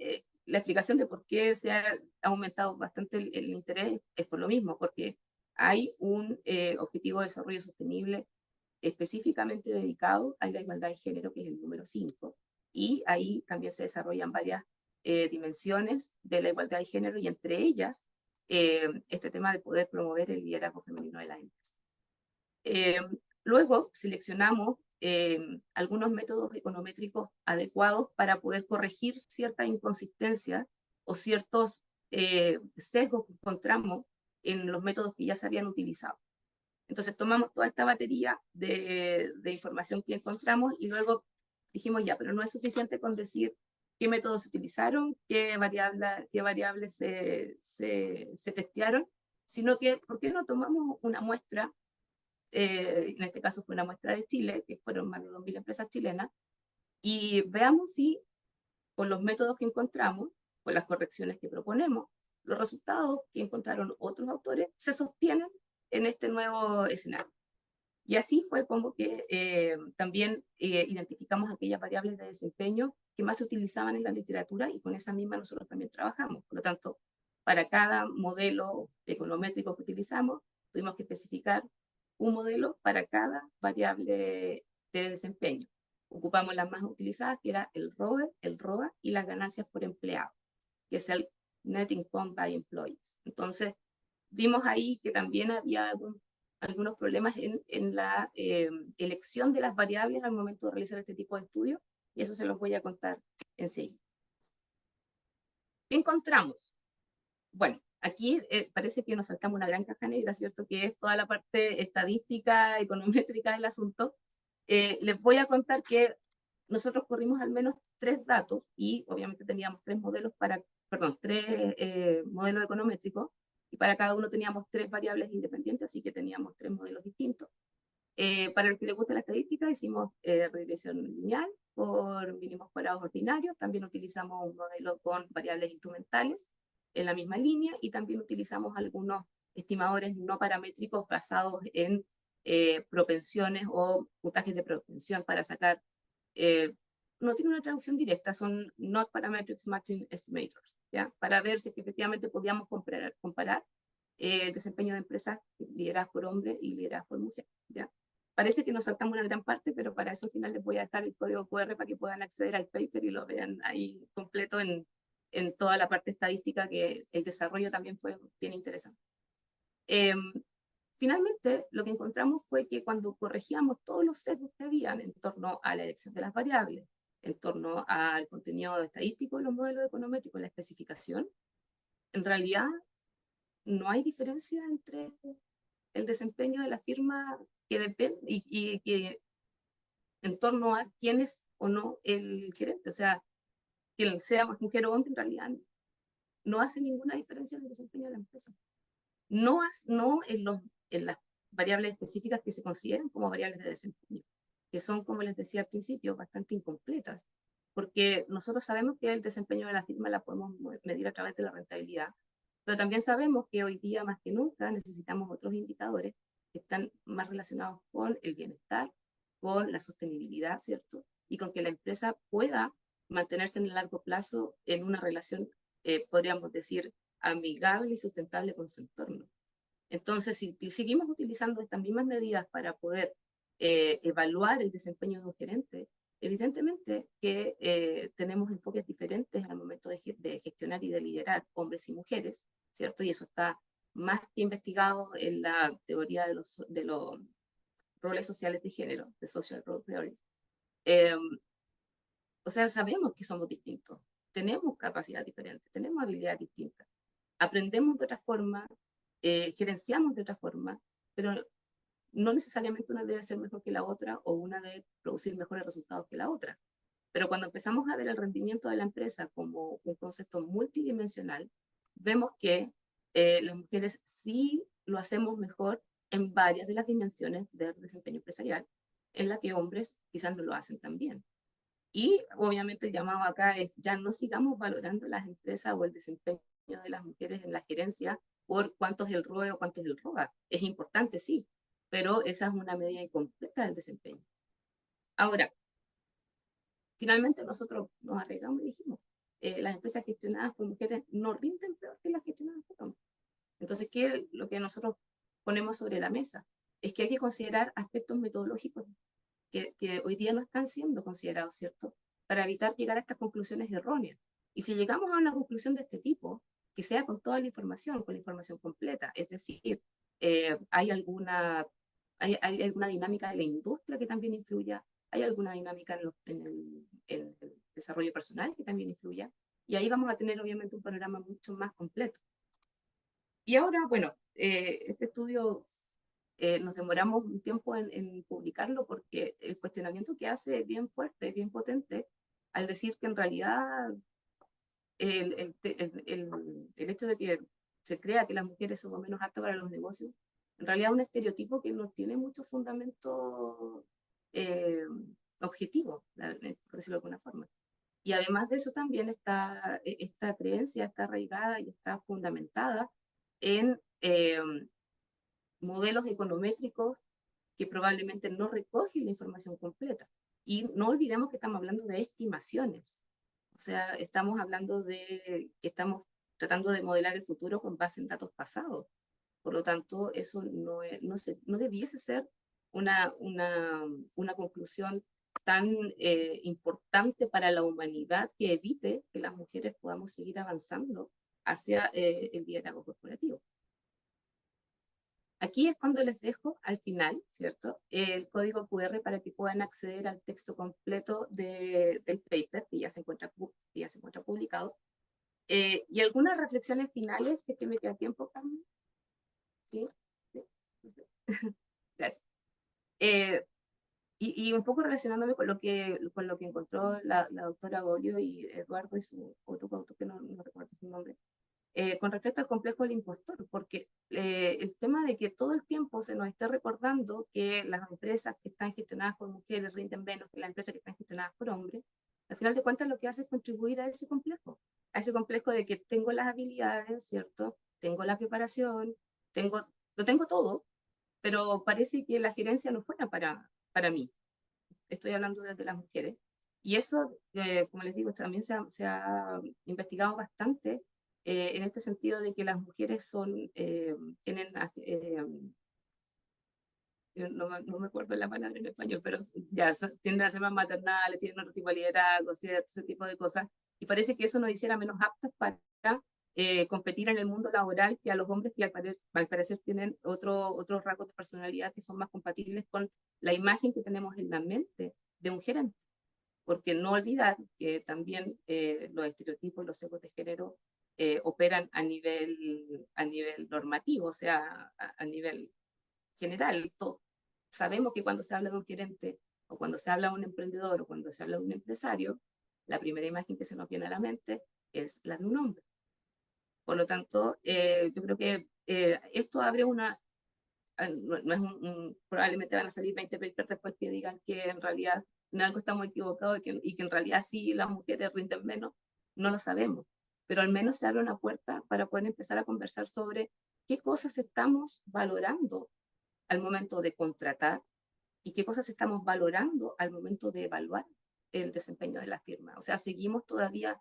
la explicación de por qué se ha aumentado bastante el interés es por lo mismo, porque hay un objetivo de desarrollo sostenible específicamente dedicado a la igualdad de género, que es el número 5, y ahí también se desarrollan varias dimensiones de la igualdad de género, y entre ellas este tema de poder promover el liderazgo femenino de la empresa. Luego seleccionamos algunos métodos econométricos adecuados para poder corregir cierta inconsistencia o ciertos sesgos que encontramos en los métodos que ya se habían utilizado. Entonces tomamos toda esta batería de información que encontramos y luego dijimos ya, pero no es suficiente con decir qué métodos se utilizaron, qué variables se testearon, sino que ¿por qué no tomamos una muestra? En este caso fue una muestra de Chile, que fueron más de 2.000 empresas chilenas, y veamos si con los métodos que encontramos, con las correcciones que proponemos, los resultados que encontraron otros autores se sostienen en este nuevo escenario. Y así fue como que también identificamos aquellas variables de desempeño que más se utilizaban en la literatura y con esa misma nosotros también trabajamos. Por lo tanto, para cada modelo econométrico que utilizamos, tuvimos que especificar un modelo para cada variable de desempeño. Ocupamos las más utilizadas, que era el ROE, el ROA y las ganancias por empleado, que es el Net Income by Employees. Entonces, vimos ahí que también había algunos problemas en la elección de las variables al momento de realizar este tipo de estudios, y eso se los voy a contar enseguida. ¿Qué encontramos? Bueno, aquí parece que nos saltamos una gran caja negra, ¿cierto? Que es toda la parte estadística, econométrica del asunto. Les voy a contar que nosotros corrimos al menos 3 datos y obviamente teníamos 3 modelos tres modelos econométricos, y para cada uno teníamos 3 variables independientes, así que teníamos 3 modelos distintos. Para el que le gusta la estadística, hicimos regresión lineal por mínimos cuadrados ordinarios, también utilizamos un modelo con variables instrumentales en la misma línea, y también utilizamos algunos estimadores no paramétricos basados en propensiones o puntajes de propensión para sacar, no tiene una traducción directa, son not parametric matching estimators, ¿ya? Para ver si efectivamente podíamos comparar el desempeño de empresas lideradas por hombres y lideradas por mujeres, ¿ya? Parece que nos saltamos una gran parte, pero para eso al final les voy a dejar el código QR para que puedan acceder al paper y lo vean ahí completo en toda la parte estadística, que el desarrollo también fue bien interesante. Finalmente, lo que encontramos fue que cuando corregíamos todos los sesgos que habían en torno a la elección de las variables, en torno al contenido estadístico de los modelos econométricos, la especificación, en realidad no hay diferencia entre el desempeño de la firma que depende y que en torno a quién es o no el gerente. O sea, que sea mujer o hombre, en realidad no hace ninguna diferencia en el desempeño de la empresa. No en las variables específicas que se consideran como variables de desempeño, que son, como les decía al principio, bastante incompletas, porque nosotros sabemos que el desempeño de la firma la podemos medir a través de la rentabilidad, pero también sabemos que hoy día más que nunca necesitamos otros indicadores que están más relacionados con el bienestar, con la sostenibilidad, ¿cierto? Y con que la empresa pueda mantenerse en el largo plazo en una relación, podríamos decir, amigable y sustentable con su entorno. Entonces, si seguimos utilizando estas mismas medidas para poder evaluar el desempeño de un gerente, evidentemente que tenemos enfoques diferentes al momento de gestionar y de liderar hombres y mujeres, ¿cierto? Y eso está más que investigado en la teoría de los roles sociales de género, de social role theories. Eh, o sea, sabemos que somos distintos, tenemos capacidades diferentes, tenemos habilidades distintas, aprendemos de otra forma, gerenciamos de otra forma, pero no necesariamente una debe ser mejor que la otra o una debe producir mejores resultados que la otra. Pero cuando empezamos a ver el rendimiento de la empresa como un concepto multidimensional, vemos que las mujeres sí lo hacemos mejor en varias de las dimensiones del desempeño empresarial, en la que hombres quizás no lo hacen tan bien. Y obviamente el llamado acá es ya no sigamos valorando las empresas o el desempeño de las mujeres en la gerencia por cuánto es el ROE o cuánto es el ROA. Es importante, sí, pero esa es una medida incompleta del desempeño. Ahora, finalmente nosotros nos arreglamos y dijimos, las empresas gestionadas por mujeres no rinden peor que las gestionadas por hombres. Entonces, ¿qué es lo que nosotros ponemos sobre la mesa? Es que hay que considerar aspectos metodológicos que hoy día no están siendo considerados, ¿cierto? Para evitar llegar a estas conclusiones erróneas. Y si llegamos a una conclusión de este tipo, que sea con toda la información completa, es decir, hay alguna dinámica de la industria que también influya, hay alguna dinámica en el desarrollo personal que también influya, y ahí vamos a tener obviamente un panorama mucho más completo. Y ahora, bueno, este estudio nos demoramos un tiempo en publicarlo porque el cuestionamiento que hace es bien fuerte, bien potente, al decir que en realidad el hecho de que se crea que las mujeres somos menos aptas para los negocios, en realidad es un estereotipo que no tiene mucho fundamento eh, objetivo, por decirlo de alguna forma. Y además de eso también esta creencia está arraigada y está fundamentada en modelos econométricos que probablemente no recogen la información completa. Y no olvidemos que estamos hablando de estimaciones. O sea, estamos hablando de que estamos tratando de modelar el futuro con base en datos pasados. Por lo tanto, eso no debiese ser una conclusión tan importante para la humanidad que evite que las mujeres podamos seguir avanzando hacia el liderazgo corporativo. Aquí es cuando les dejo al final, ¿cierto? El código QR para que puedan acceder al texto completo del paper que ya se encuentra publicado. Y algunas reflexiones finales, si es que me queda tiempo, Carmen. ¿Sí? ¿Sí? Gracias. Y un poco relacionándome con lo que encontró la doctora Bolio y Eduardo y su otro coautor, que no recuerdo su nombre, con respecto al complejo del impostor, porque el tema de que todo el tiempo se nos esté recordando que las empresas que están gestionadas por mujeres rinden menos que las empresas que están gestionadas por hombres, al final de cuentas lo que hace es contribuir a ese complejo de que tengo las habilidades, ¿cierto? Tengo la preparación, lo tengo todo, pero parece que la gerencia no fuera para mí. Estoy hablando desde las mujeres. Y eso, como les digo, también se ha investigado bastante en este sentido de que las mujeres tienen, no me acuerdo la palabra en español, pero ya tienden a ser más maternales, tienen otro tipo de liderazgo, ¿cierto? Ese tipo de cosas. Y parece que eso nos hiciera menos aptas para competir en el mundo laboral que a los hombres que al parecer tienen otros rasgos de personalidad que son más compatibles con la imagen que tenemos en la mente de un gerente. Porque no olvidar que también los estereotipos, los sesgos de género operan a nivel normativo, o sea, a nivel general. Sabemos que cuando se habla de un gerente, o cuando se habla de un emprendedor, o cuando se habla de un empresario, la primera imagen que se nos viene a la mente es la de un hombre. Por lo tanto, yo creo que esto abre no es probablemente van a salir 20 papers después que digan que en realidad en algo estamos equivocados y que en realidad sí las mujeres rinden menos, no lo sabemos, pero al menos se abre una puerta para poder empezar a conversar sobre qué cosas estamos valorando al momento de contratar y qué cosas estamos valorando al momento de evaluar el desempeño de la firma. O sea, seguimos todavía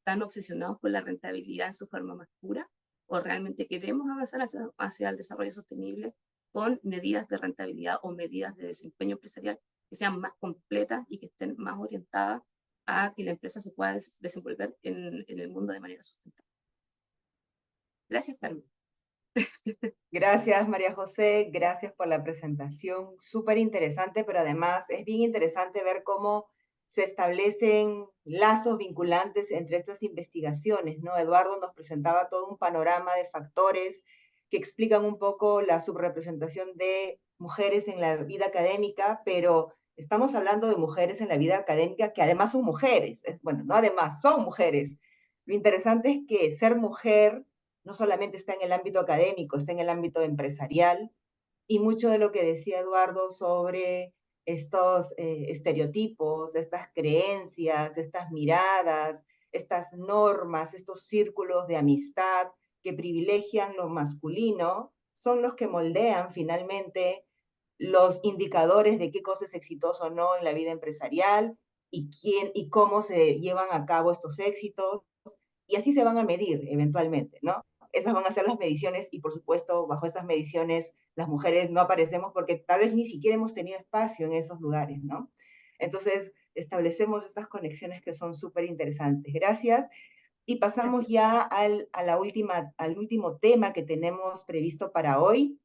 tan obsesionados con la rentabilidad en su forma más pura, o realmente queremos avanzar hacia el desarrollo sostenible con medidas de rentabilidad o medidas de desempeño empresarial que sean más completas y que estén más orientadas a que la empresa se pueda desenvolver en el mundo de manera sustentable. Gracias, Carmen. Gracias, María José, gracias por la presentación, súper interesante, pero además es bien interesante ver cómo se establecen lazos vinculantes entre estas investigaciones, ¿no? Eduardo nos presentaba todo un panorama de factores que explican un poco la subrepresentación de mujeres en la vida académica, pero estamos hablando de mujeres en la vida académica que además son mujeres, bueno, no además, son mujeres. Lo interesante es que ser mujer no solamente está en el ámbito académico, está en el ámbito empresarial, y mucho de lo que decía Eduardo sobre estos estereotipos, estas creencias, estas miradas, estas normas, estos círculos de amistad que privilegian lo masculino, son los que moldean finalmente los indicadores de qué cosa es exitoso o no en la vida empresarial y quién y cómo se llevan a cabo estos éxitos, y así se van a medir eventualmente, ¿no? Esas van a ser las mediciones y por supuesto bajo esas mediciones las mujeres no aparecemos porque tal vez ni siquiera hemos tenido espacio en esos lugares, ¿no? Entonces establecemos estas conexiones que son súper interesantes. Gracias. Y pasamos Gracias. ya al último tema que tenemos previsto para hoy.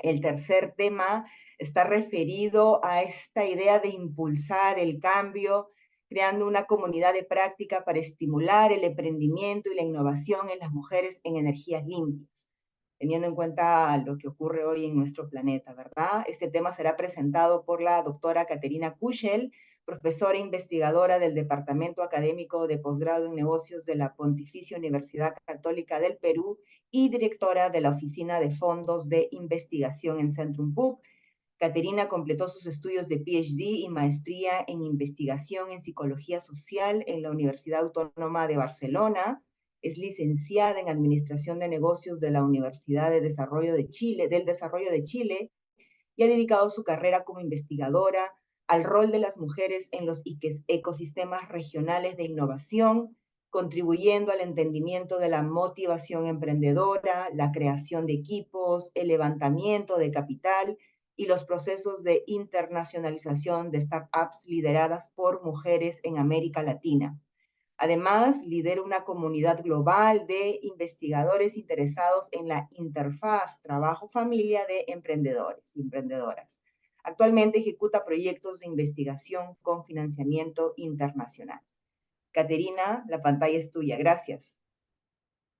El tercer tema está referido a esta idea de impulsar el cambio, creando una comunidad de práctica para estimular el emprendimiento y la innovación en las mujeres en energías limpias, teniendo en cuenta lo que ocurre hoy en nuestro planeta, ¿verdad? Este tema será presentado por la doctora Caterina Kuschel, profesora e investigadora del Departamento Académico de Posgrado en Negocios de la Pontificia Universidad Católica del Perú y directora de la Oficina de Fondos de Investigación en Centrum PUC. Caterina completó sus estudios de PhD y maestría en investigación en psicología social en la Universidad Autónoma de Barcelona. Es licenciada en Administración de Negocios de la Universidad de Desarrollo de Chile, y ha dedicado su carrera como investigadora al rol de las mujeres en los ecosistemas regionales de innovación, contribuyendo al entendimiento de la motivación emprendedora, la creación de equipos, el levantamiento de capital y los procesos de internacionalización de startups lideradas por mujeres en América Latina. Además, lidera una comunidad global de investigadores interesados en la interfaz trabajo-familia de emprendedores y emprendedoras. Actualmente ejecuta proyectos de investigación con financiamiento internacional. Caterina, la pantalla es tuya. Gracias.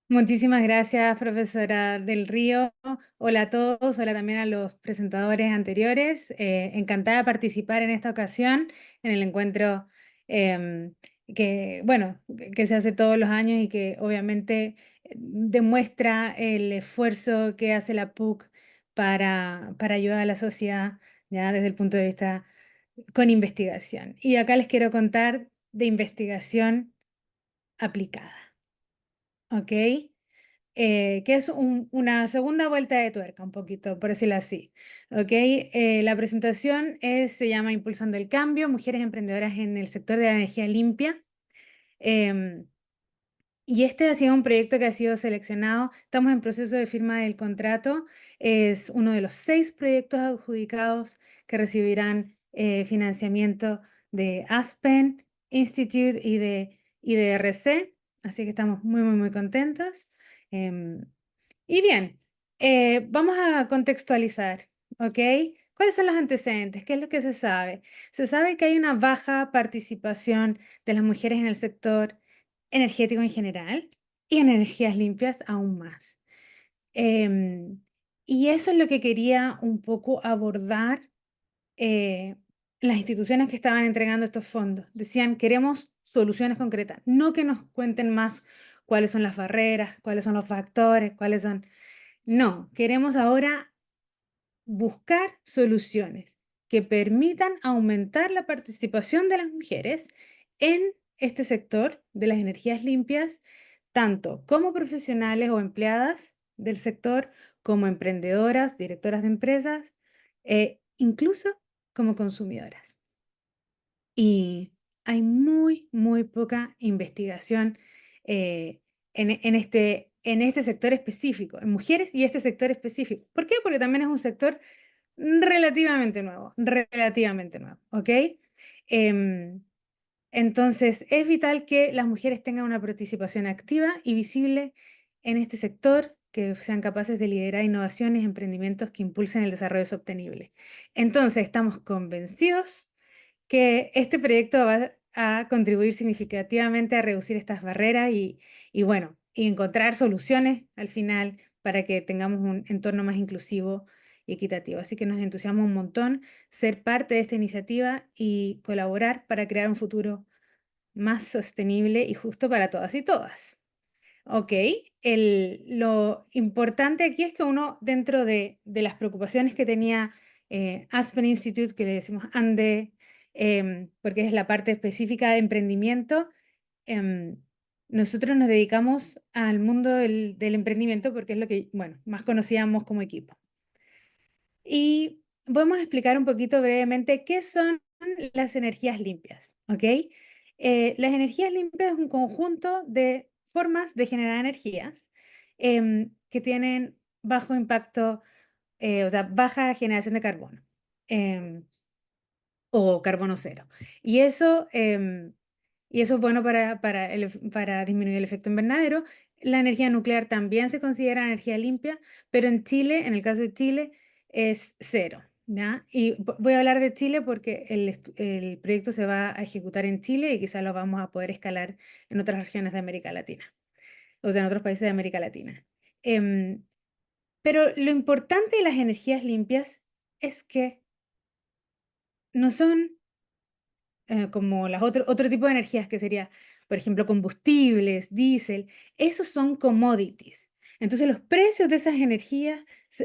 Muchísimas gracias, profesora del Río. Hola a todos, hola también a los presentadores anteriores. Encantada de participar en esta ocasión en el encuentro que se hace todos los años y que obviamente demuestra el esfuerzo que hace la PUC para ayudar a la sociedad, ya desde el punto de vista con investigación. Y acá les quiero contar de investigación aplicada. ¿Ok? Que es una segunda vuelta de tuerca, un poquito, por decirlo así. ¿Ok? La presentación se llama Impulsando el Cambio, Mujeres Emprendedoras en el Sector de la Energía Limpia. Y este ha sido un proyecto que ha sido seleccionado. Estamos en proceso de firma del contrato. Es uno de los 6 proyectos adjudicados que recibirán financiamiento de Aspen Institute y de IDRC. Así que estamos muy, muy, muy contentos. Y bien, vamos a contextualizar, ¿ok? ¿Cuáles son los antecedentes? ¿Qué es lo que se sabe? Se sabe que hay una baja participación de las mujeres en el sector energético en general y en energías limpias aún más. Y eso es lo que quería un poco abordar las instituciones que estaban entregando estos fondos. Decían, queremos soluciones concretas, no que nos cuenten más cuáles son las barreras, cuáles son los factores, cuáles son... No, queremos ahora buscar soluciones que permitan aumentar la participación de las mujeres en este sector de las energías limpias, tanto como profesionales o empleadas del sector, como emprendedoras, directoras de empresas, incluso como consumidoras. Y hay muy, muy poca investigación en este sector específico, en mujeres y este sector específico. ¿Por qué? Porque también es un sector relativamente nuevo, ¿ok? Entonces, es vital que las mujeres tengan una participación activa y visible en este sector que sean capaces de liderar innovaciones y emprendimientos que impulsen el desarrollo sostenible. Entonces, estamos convencidos que este proyecto va a contribuir significativamente a reducir estas barreras y bueno, y encontrar soluciones al final para que tengamos un entorno más inclusivo y equitativo. Así que nos entusiasma un montón ser parte de esta iniciativa y colaborar para crear un futuro más sostenible y justo para todas y todas. Ok, lo importante aquí es que uno, dentro de las preocupaciones que tenía Aspen Institute, que le decimos ANDE, porque es la parte específica de emprendimiento, em, nosotros nos dedicamos al mundo del emprendimiento porque es lo que, bueno, más conocíamos como equipo. Y vamos a explicar un poquito brevemente qué son las energías limpias, ¿ok? Las energías limpias es un conjunto de formas de generar energías que tienen bajo impacto, o sea, baja generación de carbono em, o carbono cero. Y eso es bueno para disminuir el efecto invernadero. La energía nuclear también se considera energía limpia, pero en Chile, en el caso de Chile, es cero, ¿ya? Y voy a hablar de Chile porque el proyecto se va a ejecutar en Chile y quizás lo vamos a poder escalar en otras regiones de América Latina, o sea, en otros países de América Latina. Pero lo importante de las energías limpias es que no son como otro tipo de energías que sería, por ejemplo, combustibles, diésel, esos son commodities. Entonces los precios de esas energías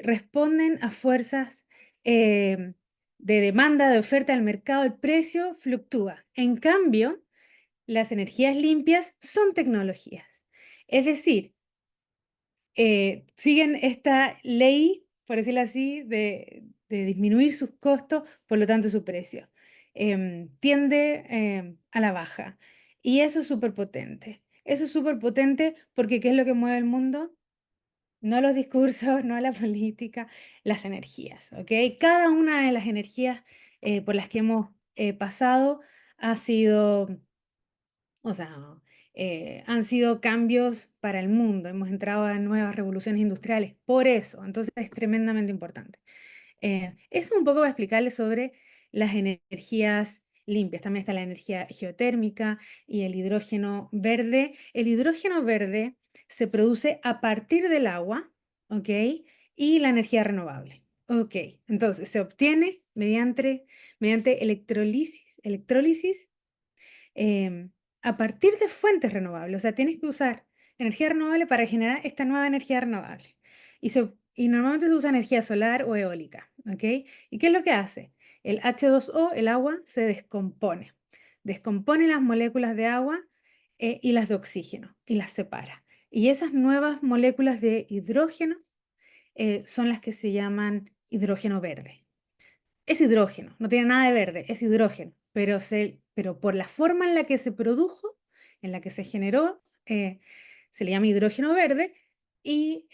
responden a fuerzas de demanda, de oferta del mercado, el precio fluctúa. En cambio, las energías limpias son tecnologías. Es decir, siguen esta ley, por decirlo así, de disminuir sus costos, por lo tanto su precio. Tiende a la baja. Y eso es súper potente. Eso es súper potente porque ¿qué es lo que mueve el mundo? No los discursos, no la política, las energías, ¿ok? Cada una de las energías por las que hemos pasado ha sido, o sea, han sido cambios para el mundo. Hemos entrado a nuevas revoluciones industriales. Por eso, entonces es tremendamente importante. Eso un poco va a explicarles sobre las energías limpias. También está la energía geotérmica y el hidrógeno verde. El hidrógeno verde se produce a partir del agua, ¿ok? Y la energía renovable. Ok, entonces se obtiene mediante electrólisis a partir de fuentes renovables. O sea, tienes que usar energía renovable para generar esta nueva energía renovable. Y normalmente se usa energía solar o eólica, ¿ok? ¿Y qué es lo que hace? El H2O, el agua, se descompone. Descompone las moléculas de agua y las de oxígeno y las separa. Y esas nuevas moléculas de hidrógeno son las que se llaman hidrógeno verde. Es hidrógeno, no tiene nada de verde, es hidrógeno, pero por la forma en la que se produjo, en la que se generó, se le llama hidrógeno verde y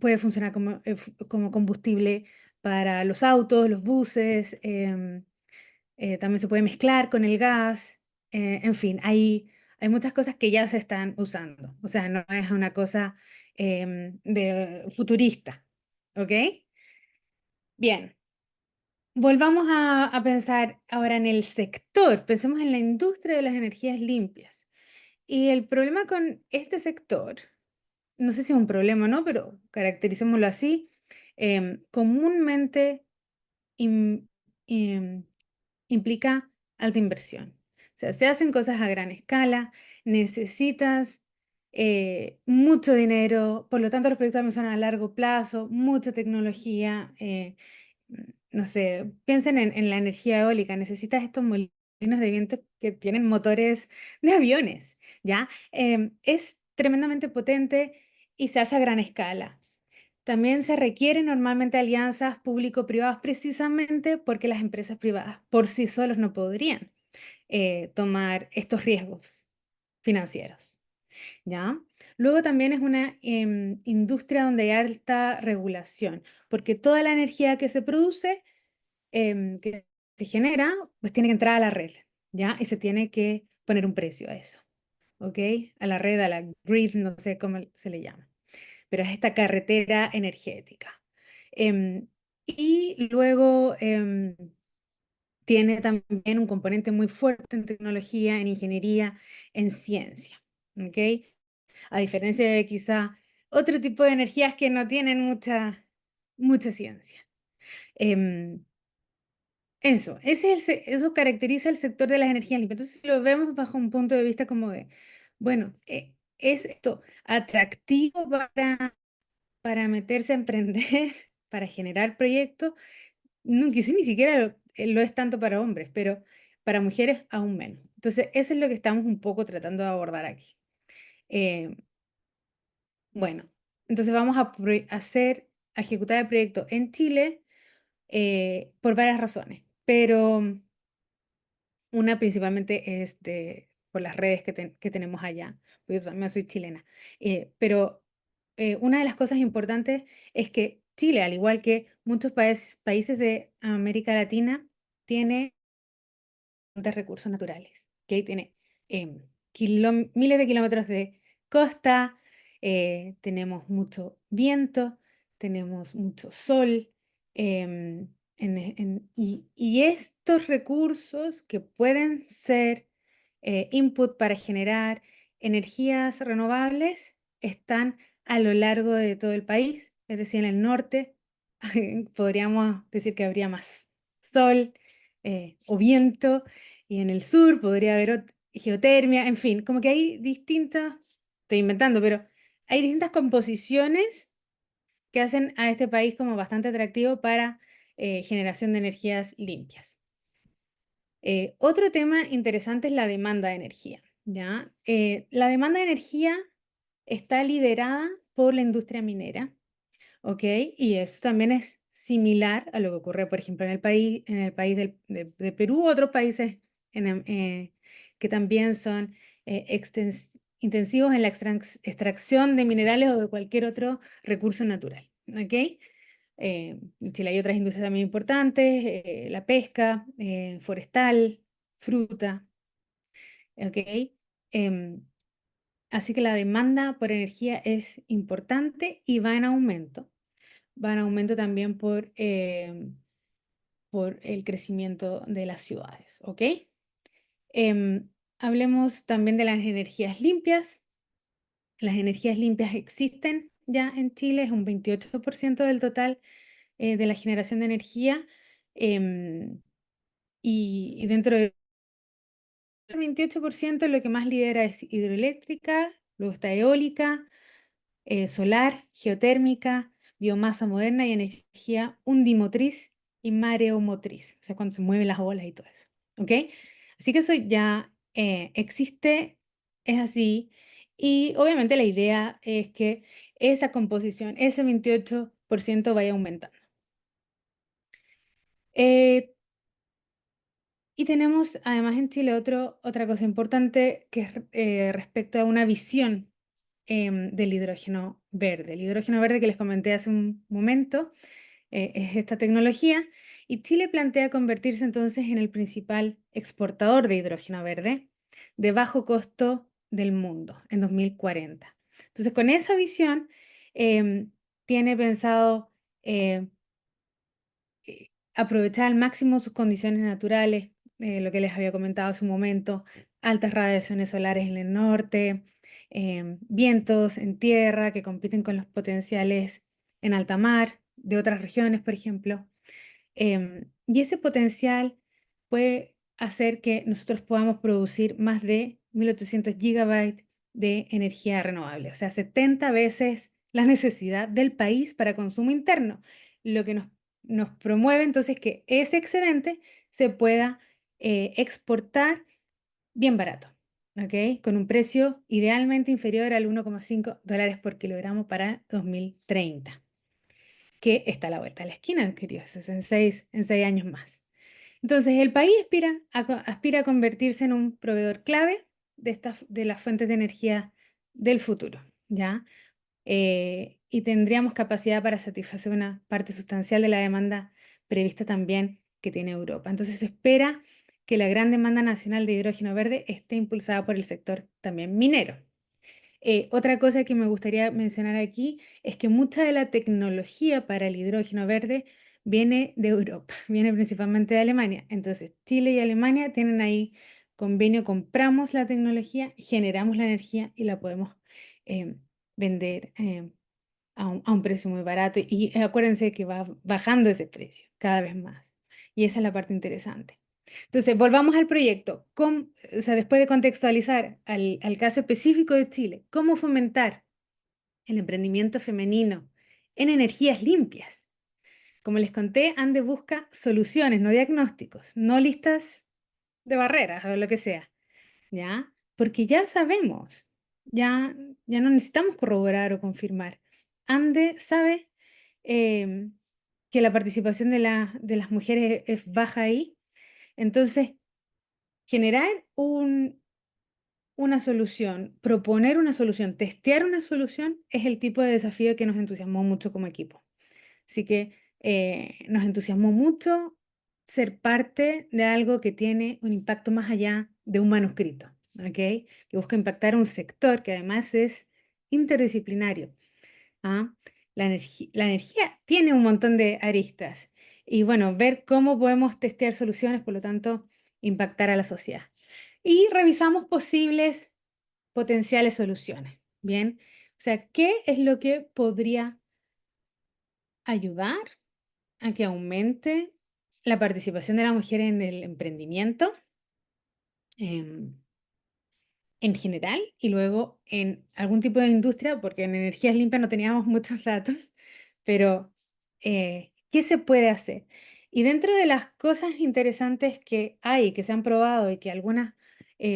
puede funcionar como combustible para los autos, los buses, también se puede mezclar con el gas, en fin, hay muchas cosas que ya se están usando, o sea, no es una cosa futurista, ¿ok? Bien, volvamos a pensar ahora en el sector, pensemos en la industria de las energías limpias. Y el problema con este sector, no sé si es un problema o no, pero caractericémoslo así, comúnmente im- im- implica alta inversión. O sea, se hacen cosas a gran escala, necesitas mucho dinero, por lo tanto los proyectos también son a largo plazo, mucha tecnología. No sé, piensen en la energía eólica, necesitas estos molinos de viento que tienen motores de aviones, ¿ya? Es tremendamente potente y se hace a gran escala. También se requieren normalmente alianzas público-privadas precisamente porque las empresas privadas por sí solos no podrían tomar estos riesgos financieros, ¿ya? Luego también es una industria donde hay alta regulación, porque toda la energía que se produce, que se genera, pues tiene que entrar a la red, ¿ya? Y se tiene que poner un precio a eso. ¿ok? A la red, a la grid, no sé cómo se le llama, pero es esta carretera energética. Y luego tiene también un componente muy fuerte en tecnología, en ingeniería, en ciencia, ¿ok? A diferencia de quizá otro tipo de energías que no tienen mucha ciencia. Eso caracteriza el sector de las energías limpias. Entonces, si lo vemos bajo un punto de vista como de, bueno, ¿es esto atractivo para meterse a emprender, para generar proyectos? No, quizás ni siquiera lo es tanto para hombres, pero para mujeres aún menos. Entonces, eso es lo que estamos un poco tratando de abordar aquí. Eh, bueno, entonces vamos a ejecutar el proyecto en Chile por varias razones, pero una principalmente es por las redes que tenemos allá, porque yo también soy chilena. Pero una de las cosas importantes es que Chile, al igual que muchos países de América Latina, tiene de recursos naturales, que tiene miles de kilómetros de costa, tenemos mucho viento, tenemos mucho sol, y estos recursos que pueden ser input para generar energías renovables están a lo largo de todo el país, es decir, en el norte podríamos decir que habría más sol o viento, y en el sur podría haber geotermia, en fin, como que hay distintas, estoy inventando, pero hay distintas composiciones que hacen a este país como bastante atractivo para generación de energías limpias. Otro tema interesante es la demanda de energía, ¿ya? La demanda de energía está liderada por la industria minera, ¿ok? Y eso también es similar a lo que ocurre, por ejemplo, en el país de Perú, otros países que también son intensivos en la extracción de minerales o de cualquier otro recurso natural, ¿ok? En Chile hay otras industrias también importantes, la pesca, forestal, fruta, ¿ok? Em, Así que la demanda por energía es importante y va en aumento. Va en aumento también por el crecimiento de las ciudades, ¿ok? Hablemos también de las energías limpias. Las energías limpias existen ya en Chile, es un 28% del total de la generación de energía, y dentro del 28% lo que más lidera es hidroeléctrica, luego está eólica, solar, geotérmica, biomasa moderna y energía undimotriz y mareomotriz, o sea, cuando se mueven las olas y todo eso, ¿ok? Así que eso ya existe, es así, y obviamente la idea es que esa composición, ese 28% vaya aumentando. Y tenemos además en Chile otra cosa importante que es respecto a una visión del hidrógeno verde. El hidrógeno verde que les comenté hace un momento es esta tecnología, y Chile plantea convertirse entonces en el principal exportador de hidrógeno verde de bajo costo del mundo en 2040. Entonces, con esa visión, tiene pensado aprovechar al máximo sus condiciones naturales, lo que les había comentado hace un momento, altas radiaciones solares en el norte, vientos en tierra que compiten con los potenciales en alta mar de otras regiones, por ejemplo. Y ese potencial puede hacer que nosotros podamos producir más de 1800 gigabytes de energía renovable, o sea, 70 veces la necesidad del país para consumo interno, lo que nos promueve entonces que ese excedente se pueda exportar bien barato, ¿ok? Con un precio idealmente inferior al $1,5 por kilogramo para 2030, que está a la vuelta de la esquina, queridos, es en 6 años más. Entonces, el país aspira a convertirse en un proveedor clave de las fuentes de energía del futuro, ¿ya? Y tendríamos capacidad para satisfacer una parte sustancial de la demanda prevista también que tiene Europa. Entonces, se espera que la gran demanda nacional de hidrógeno verde esté impulsada por el sector también minero. Otra cosa que me gustaría mencionar aquí es que mucha de la tecnología para el hidrógeno verde viene de Europa, viene principalmente de Alemania. Entonces, Chile y Alemania tienen ahí convenio, compramos la tecnología, generamos la energía y la podemos vender a un precio muy barato. Y acuérdense que va bajando ese precio cada vez más. Y esa es la parte interesante. Entonces, volvamos al proyecto. O sea, después de contextualizar al caso específico de Chile, ¿cómo fomentar el emprendimiento femenino en energías limpias? Como les conté, Ande busca soluciones, no diagnósticos, no listas de barreras o lo que sea, ¿ya? Porque ya sabemos, ya no necesitamos corroborar o confirmar. Ande sabe em, que la participación de las mujeres es baja ahí, entonces generar una solución, proponer una solución, testear una solución es el tipo de desafío que nos entusiasmó mucho como equipo. Así que nos entusiasmó mucho ser parte de algo que tiene un impacto más allá de un manuscrito, ¿ok? Que busca impactar un sector que además es interdisciplinario. ¿Ah? La energía tiene un montón de aristas y bueno, ver cómo podemos testear soluciones, por lo tanto, impactar a la sociedad. Y revisamos posibles potenciales soluciones, ¿bien? O sea, ¿qué es lo que podría ayudar a que aumente la participación de la mujer en el emprendimiento? En general y luego en algún tipo de industria, porque en energías limpias no teníamos muchos datos, pero ¿qué se puede hacer? Y dentro de las cosas interesantes que hay, que se han probado y que algunas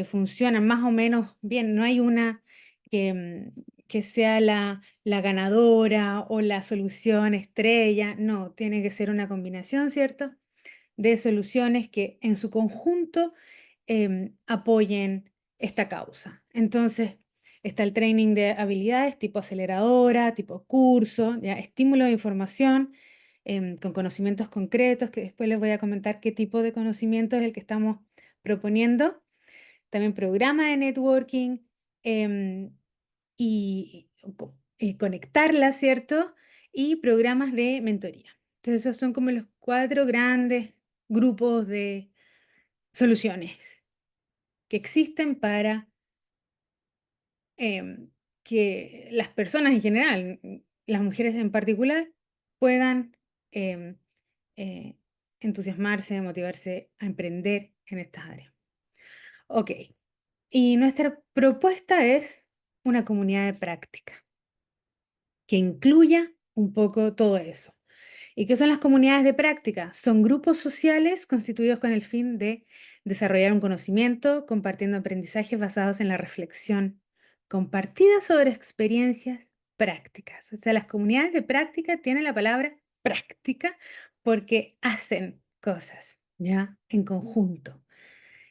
funcionan más o menos bien, no hay una que sea la ganadora o la solución estrella, no, tiene que ser una combinación, ¿cierto? De soluciones que en su conjunto apoyen esta causa. Entonces, está el training de habilidades tipo aceleradora, tipo curso, ya, estímulo de información con conocimientos concretos, que después les voy a comentar qué tipo de conocimiento es el que estamos proponiendo. También programa de networking em, y conectarla, ¿cierto? Y programas de mentoría. Entonces, esos son como los 4 grandes grupos de soluciones que existen para que las personas en general, las mujeres en particular, puedan em, eh, entusiasmarse, motivarse a emprender en estas áreas. Ok, y nuestra propuesta es una comunidad de práctica que incluya un poco todo eso. ¿Y qué son las comunidades de práctica? Son grupos sociales constituidos con el fin de desarrollar un conocimiento, compartiendo aprendizajes basados en la reflexión compartida sobre experiencias prácticas. O sea, las comunidades de práctica tienen la palabra práctica porque hacen cosas, ¿ya? En conjunto,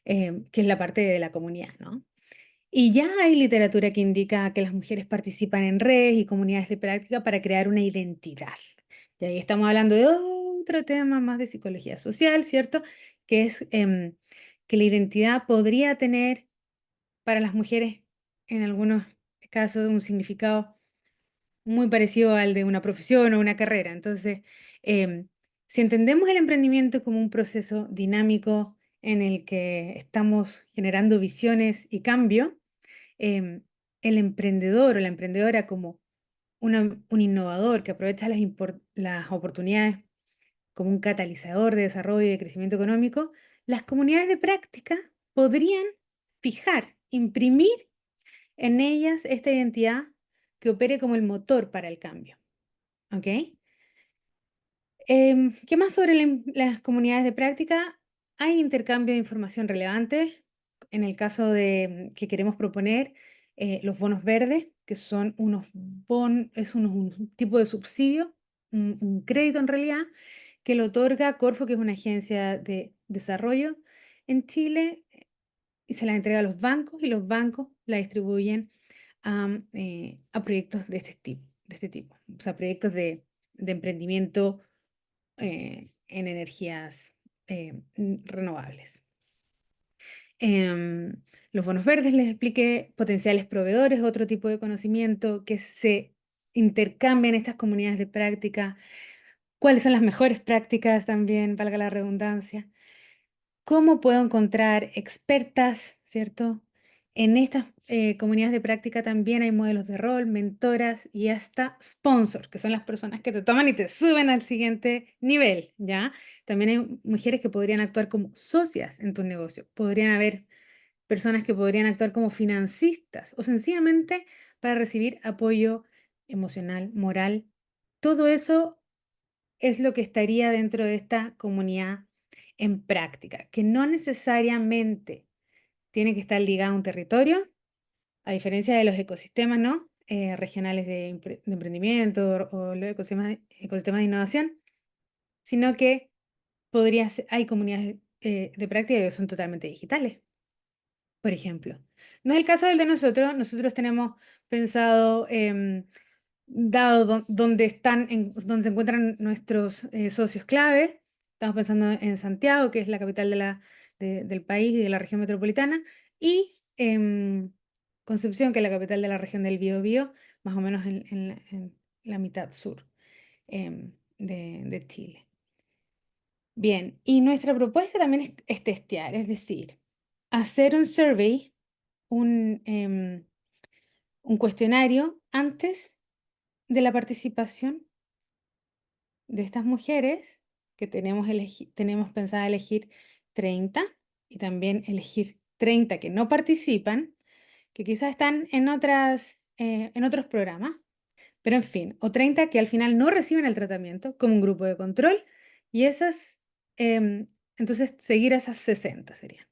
que es la parte de la comunidad, ¿no? Y ya hay literatura que indica que las mujeres participan en redes y comunidades de práctica para crear una identidad. Y ahí estamos hablando de otro tema más de psicología social, ¿cierto? Que es que la identidad podría tener para las mujeres en algunos casos un significado muy parecido al de una profesión o una carrera. Entonces, si entendemos el emprendimiento como un proceso dinámico en el que estamos generando visiones y cambio, el emprendedor o la emprendedora como un innovador que aprovecha las oportunidades como un catalizador de desarrollo y de crecimiento económico, las comunidades de práctica podrían fijar, imprimir en ellas esta identidad que opere como el motor para el cambio. ¿Ok? ¿Qué más sobre las comunidades de práctica? Hay intercambio de información relevante. En el caso de que queremos proponer los bonos verdes, que son un tipo de subsidio, un crédito en realidad, que lo otorga Corfo, que es una agencia de desarrollo en Chile, y se la entrega a los bancos y los bancos la distribuyen a proyectos de este tipo, o sea, proyectos de emprendimiento en energías renovables. Los bonos verdes les expliqué, potenciales proveedores, otro tipo de conocimiento que se intercambian en estas comunidades de práctica, cuáles son las mejores prácticas también, valga la redundancia, cómo puedo encontrar expertas, ¿cierto? En estas comunidades de práctica también hay modelos de rol, mentoras y hasta sponsors, que son las personas que te toman y te suben al siguiente nivel, ¿ya? También hay mujeres que podrían actuar como socias en tu negocio. Podrían haber personas que podrían actuar como financistas o sencillamente para recibir apoyo emocional, moral. Todo eso es lo que estaría dentro de esta comunidad en práctica, que no necesariamente tiene que estar ligada a un territorio, a diferencia de los ecosistemas, ¿no? Regionales de emprendimiento o los ecosistemas de innovación, sino que hay comunidades de práctica que son totalmente digitales, por ejemplo. No es el caso del de nosotros. Nosotros tenemos pensado, dado dónde se encuentran nuestros socios clave, estamos pensando en Santiago, que es la capital del país y de la región metropolitana, y Concepción, que es la capital de la región del Biobío, más o menos en la mitad sur de Chile. Bien, y nuestra propuesta también es testear, es decir, hacer un survey, un cuestionario antes de la participación de estas mujeres, que tenemos pensado elegir 30 y también elegir 30 que no participan, que quizás están en otros programas, pero en fin, o 30 que al final no reciben el tratamiento como un grupo de control, y entonces seguir a esas 60 serían,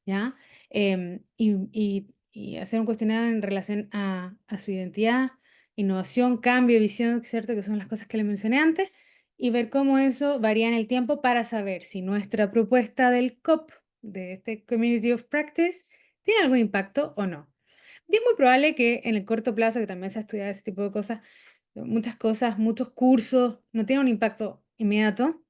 ¿ya? Y hacer un cuestionario en relación a su identidad, innovación, cambio, visión, ¿cierto? Que son las cosas que le mencioné antes, y ver cómo eso varía en el tiempo para saber si nuestra propuesta del COP, de este Community of Practice, tiene algún impacto o no. Y es muy probable que en el corto plazo, que también se ha estudiado ese tipo de cosas, muchas cosas, muchos cursos, no tienen un impacto inmediato,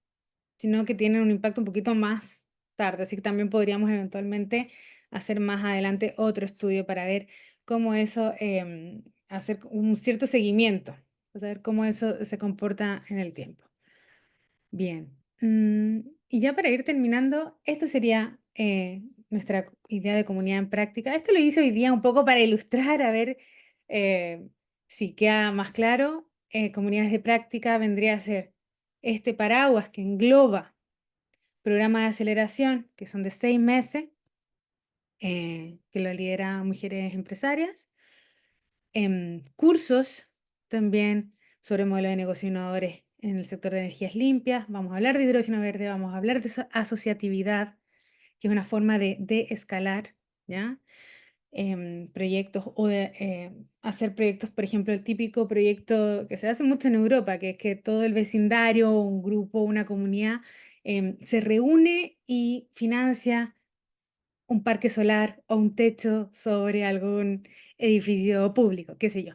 sino que tienen un impacto un poquito más tarde. Así que también podríamos eventualmente hacer más adelante otro estudio para ver cómo eso, hacer un cierto seguimiento, saber cómo eso se comporta en el tiempo. Bien, y ya para ir terminando, esto sería nuestra idea de comunidad en práctica. Esto lo hice hoy día un poco para ilustrar, a ver si queda más claro. Comunidades de práctica vendría a ser este paraguas que engloba programas de aceleración, que son de 6 meses, que lo lidera Mujeres Empresarias, cursos también sobre modelos de negocio innovadores en el sector de energías limpias. Vamos a hablar de hidrógeno verde, vamos a hablar de asociatividad, que es una forma de escalar, ¿ya? Proyectos o de hacer proyectos, por ejemplo, el típico proyecto que se hace mucho en Europa, que es que todo el vecindario, un grupo, una comunidad se reúne y financia un parque solar o un techo sobre algún edificio público, qué sé yo,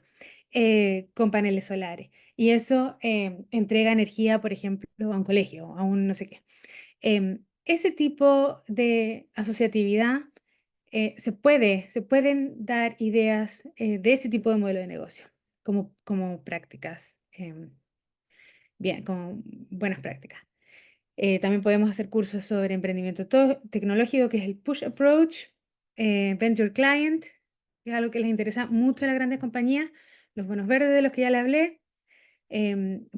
con paneles solares. Y eso entrega energía, por ejemplo, a un colegio, a un no sé qué. Ese tipo de asociatividad se pueden dar ideas de ese tipo de modelo de negocio como prácticas, bien, como buenas prácticas. También podemos hacer cursos sobre emprendimiento tecnológico, que es el Push Approach, Venture Client, que es algo que les interesa mucho a las grandes compañías, los bonos verdes de los que ya le hablé,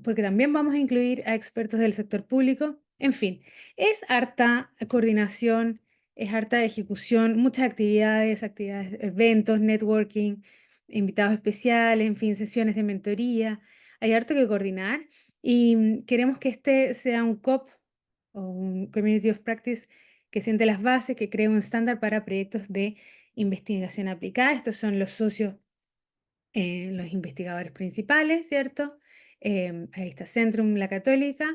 porque también vamos a incluir a expertos del sector público. En fin, es harta coordinación, es harta ejecución, muchas actividades, eventos, networking, invitados especiales, en fin, sesiones de mentoría. Hay harto que coordinar y queremos que este sea un COP o un Community of Practice que siente las bases, que cree un estándar para proyectos de investigación aplicada. Estos son los socios, los investigadores principales, ¿cierto? Ahí está Centrum, la Católica,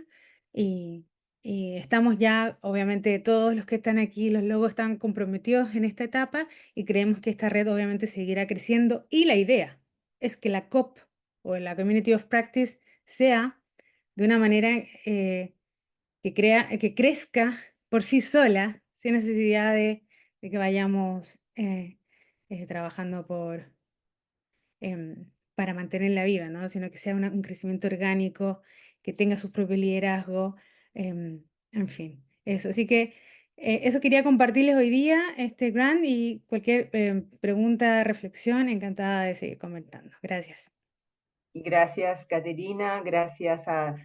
y, y estamos ya, obviamente, todos los que están aquí, los logos están comprometidos en esta etapa y creemos que esta red obviamente seguirá creciendo y la idea es que la COP o la Community of Practice sea de una manera que crezca por sí sola, sin necesidad de que vayamos trabajando para mantenerla viva, ¿no? Sino que sea un crecimiento orgánico, que tenga su propio liderazgo, en fin, eso. Así que eso quería compartirles hoy día, este grant, y cualquier pregunta, reflexión, encantada de seguir comentando. Gracias. Gracias, Caterina, gracias a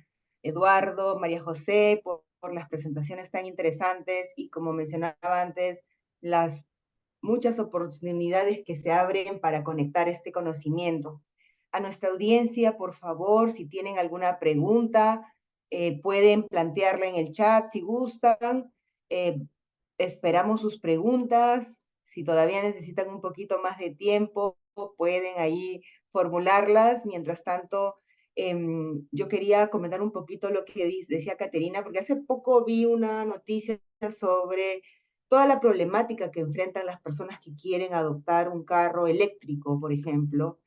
Eduardo, María José, por las presentaciones tan interesantes y, como mencionaba antes, las muchas oportunidades que se abren para conectar este conocimiento. A nuestra audiencia, por favor, si tienen alguna pregunta, pueden plantearla en el chat si gustan. Esperamos sus preguntas. Si todavía necesitan un poquito más de tiempo, pueden ahí formularlas. Mientras tanto, yo quería comentar un poquito lo que decía Caterina, porque hace poco vi una noticia sobre toda la problemática que enfrentan las personas que quieren adoptar un carro eléctrico, por ejemplo,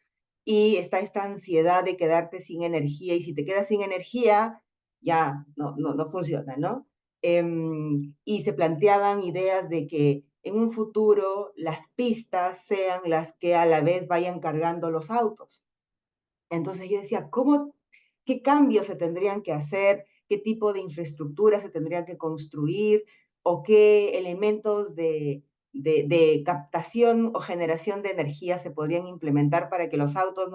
y está esta ansiedad de quedarte sin energía, y si te quedas sin energía, ya no funciona, ¿no? Y se planteaban ideas de que en un futuro las pistas sean las que a la vez vayan cargando los autos. Entonces yo decía, qué cambios se tendrían que hacer? ¿Qué tipo de infraestructura se tendrían que construir? ¿O qué elementos de captación o generación de energía se podrían implementar para que los autos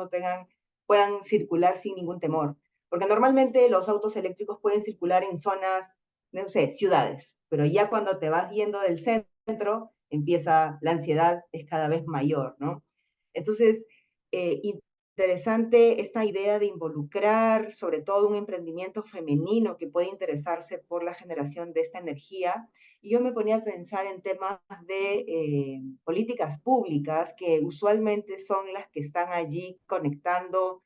puedan circular sin ningún temor? Porque normalmente los autos eléctricos pueden circular en zonas, no sé, ciudades, pero ya cuando te vas yendo del centro, empieza la ansiedad, es cada vez mayor, ¿no? Entonces, interesante esta idea de involucrar sobre todo un emprendimiento femenino que puede interesarse por la generación de esta energía. Y yo me ponía a pensar en temas de políticas públicas que usualmente son las que están allí conectando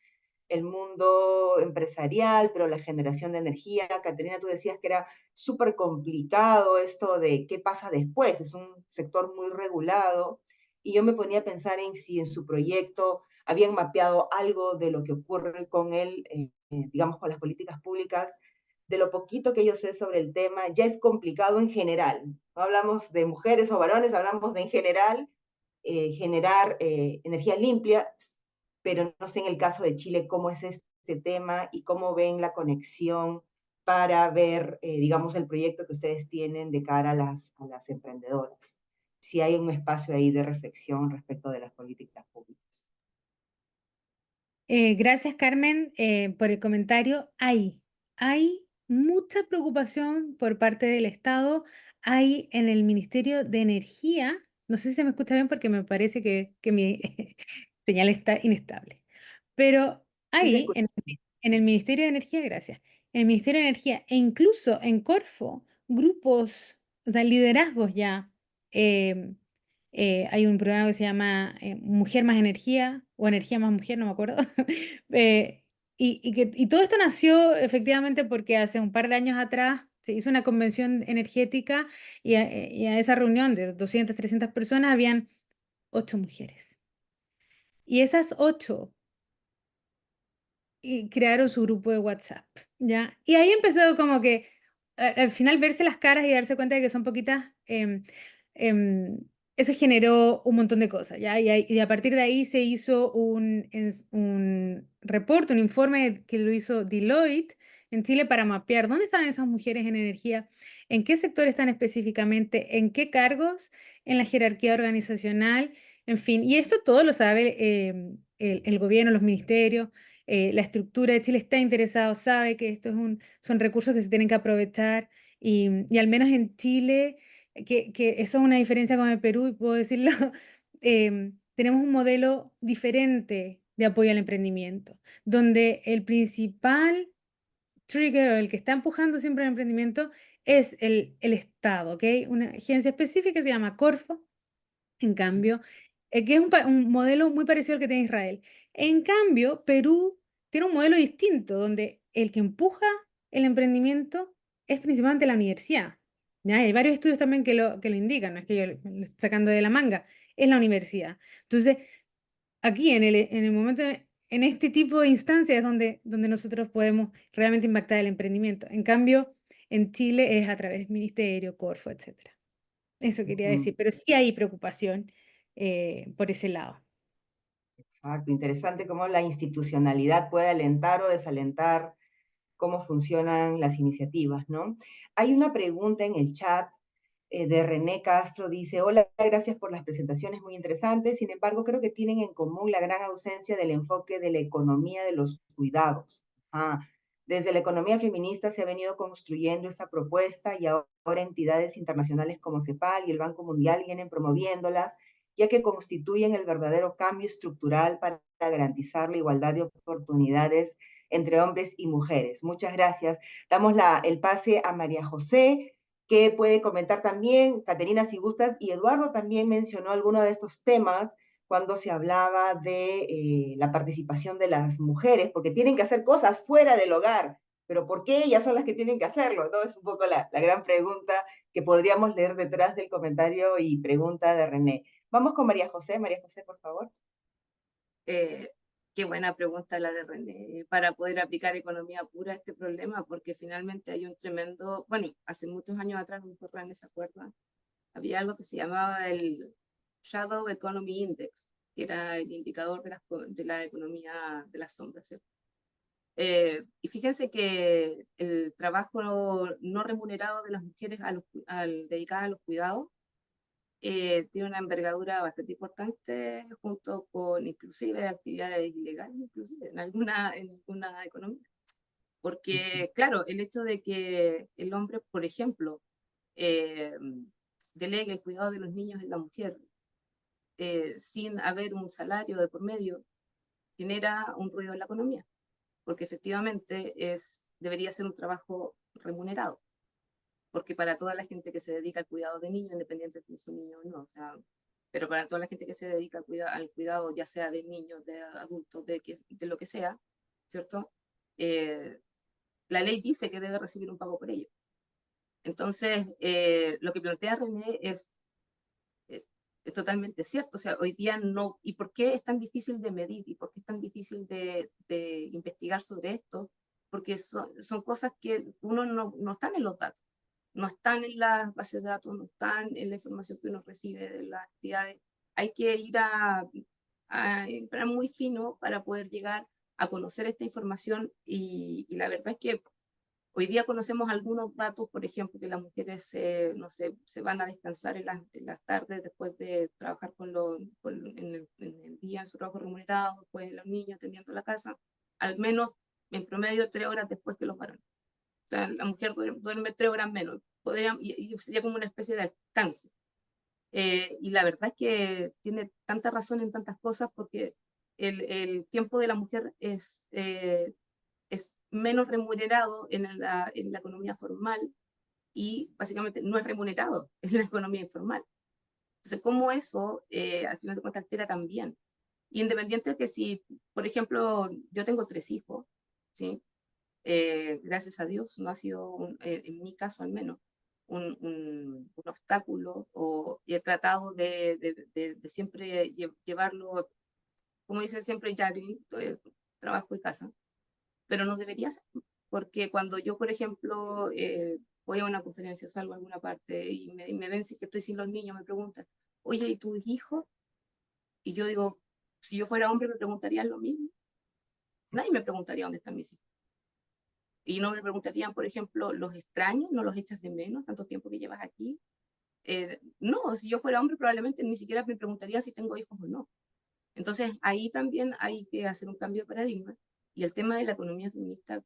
el mundo empresarial, pero la generación de energía. Caterina, tú decías que era súper complicado esto de qué pasa después, es un sector muy regulado, y yo me ponía a pensar en si en su proyecto habían mapeado algo de lo que ocurre con él, digamos, con las políticas públicas. De lo poquito que yo sé sobre el tema, ya es complicado en general. No hablamos de mujeres o varones, hablamos de en general generar energía limpia, pero no sé en el caso de Chile cómo es este tema y cómo ven la conexión para ver, digamos, el proyecto que ustedes tienen de cara a las emprendedoras. Si hay un espacio ahí de reflexión respecto de las políticas públicas. Gracias, Carmen, por el comentario. Hay mucha preocupación por parte del Estado. Hay en el Ministerio de Energía, no sé si se me escucha bien porque me parece que mi señal está inestable, pero Sí se hay escucha. en el Ministerio de Energía, gracias, en el Ministerio de Energía e incluso en Corfo, grupos, o sea, liderazgos ya. em, Hay un programa que se llama Mujer más Energía o Energía más Mujer, no me acuerdo. Eh, y todo esto nació efectivamente porque hace un par de años atrás se hizo una convención energética y a esa reunión de 200, 300 personas habían 8 mujeres. Y esas 8 crearon su grupo de WhatsApp, ¿ya? Y ahí empezó como que al final verse las caras y darse cuenta de que son poquitas, em, eso generó un montón de cosas, ¿ya? Y a partir de ahí se hizo un reporte, un informe que lo hizo Deloitte en Chile para mapear dónde están esas mujeres en energía, en qué sector están específicamente, en qué cargos, en la jerarquía organizacional, en fin. Y esto todo lo sabe el gobierno, los ministerios. La estructura de Chile está interesado, sabe que estos son recursos que se tienen que aprovechar y al menos en Chile, que eso es una diferencia con el Perú, y puedo decirlo, tenemos un modelo diferente de apoyo al emprendimiento, donde el principal trigger o el que está empujando siempre el emprendimiento es el Estado, ¿ok? Una agencia específica que se llama Corfo, en cambio, que es un modelo muy parecido al que tiene Israel. En cambio, Perú tiene un modelo distinto, donde el que empuja el emprendimiento es principalmente la universidad. ¿Ya? Hay varios estudios también que lo indican, no es que yo lo esté sacando de la manga, es la universidad. Entonces, aquí en el momento, en este tipo de instancias es donde nosotros podemos realmente impactar el emprendimiento. En cambio, en Chile es a través del ministerio, Corfo, etcétera. Eso quería Ujú. decir, pero sí hay preocupación por ese lado. Exacto, interesante cómo la institucionalidad puede alentar o desalentar cómo funcionan las iniciativas, ¿no? Hay una pregunta en el chat de René Castro, dice, hola, gracias por las presentaciones muy interesantes, sin embargo, creo que tienen en común la gran ausencia del enfoque de la economía de los cuidados. Desde la economía feminista se ha venido construyendo esa propuesta y ahora entidades internacionales como CEPAL y el Banco Mundial vienen promoviéndolas, ya que constituyen el verdadero cambio estructural para garantizar la igualdad de oportunidades entre hombres y mujeres. Muchas gracias. Damos el pase a María José, que puede comentar también, Caterina, si gustas, y Eduardo también mencionó algunos de estos temas cuando se hablaba de la participación de las mujeres, porque tienen que hacer cosas fuera del hogar, pero ¿por qué ellas son las que tienen que hacerlo? ¿No? Es un poco la gran pregunta que podríamos leer detrás del comentario y pregunta de René. Vamos con María José, por favor. Qué buena pregunta la de René, para poder aplicar economía pura a este problema, porque finalmente hay un tremendo, bueno, hace muchos años atrás, no me René se acuerda, había algo que se llamaba el Shadow Economy Index, que era el indicador de la economía de las sombras, ¿cierto? Y fíjense que el trabajo no remunerado de las mujeres dedicadas a los cuidados tiene una envergadura bastante importante junto con inclusive actividades ilegales, inclusive en alguna economía. Porque, claro, el hecho de que el hombre, por ejemplo, eh, delegue el cuidado de los niños en la mujer sin haber un salario de por medio, genera un ruido en la economía, porque efectivamente debería ser un trabajo remunerado, porque para toda la gente que se dedica al cuidado de niños, independiente si es un niño o no, o sea, pero para toda la gente que se dedica al cuidado ya sea de niños, de adultos, de lo que sea, ¿cierto? La ley dice que debe recibir un pago por ello. Entonces, lo que plantea René es totalmente cierto. O sea, hoy día no. ¿Y por qué es tan difícil de medir? ¿Y por qué es tan difícil de investigar sobre esto? Porque son cosas que uno no están en los datos, no están en las bases de datos, no están en la información que uno recibe de las actividades. Hay que ir a entrar muy fino para poder llegar a conocer esta información y la verdad es que hoy día conocemos algunos datos, por ejemplo, que las mujeres no sé, se van a descansar en las tardes después de trabajar en el día en su trabajo remunerado, después los niños atendiendo la casa, al menos en promedio 3 horas después que los varones. O sea, la mujer duerme 3 horas menos, y sería como una especie de alcance. Y la verdad es que tiene tanta razón en tantas cosas porque el tiempo de la mujer es menos remunerado en la economía formal y básicamente no es remunerado en la economía informal. Entonces, ¿cómo eso al final de cuentas altera también? Independiente de que si, por ejemplo, yo tengo 3 hijos, ¿sí? Gracias a Dios no ha sido, en mi caso al menos, un obstáculo y he tratado de siempre llevarlo, como dicen siempre, juggling, trabajo y casa, pero no debería ser, porque cuando yo, por ejemplo, voy a una conferencia, salgo a alguna parte y me ven si que estoy sin los niños, me preguntan, oye, ¿y tus hijos? Y yo digo, si yo fuera hombre me preguntarían lo mismo. Nadie me preguntaría dónde están mis hijos. Y no me preguntarían, por ejemplo, ¿los extrañas? ¿No los echas de menos tanto tiempo que llevas aquí? No, si yo fuera hombre probablemente ni siquiera me preguntarían si tengo hijos o no. Entonces ahí también hay que hacer un cambio de paradigma. Y el tema de la economía feminista,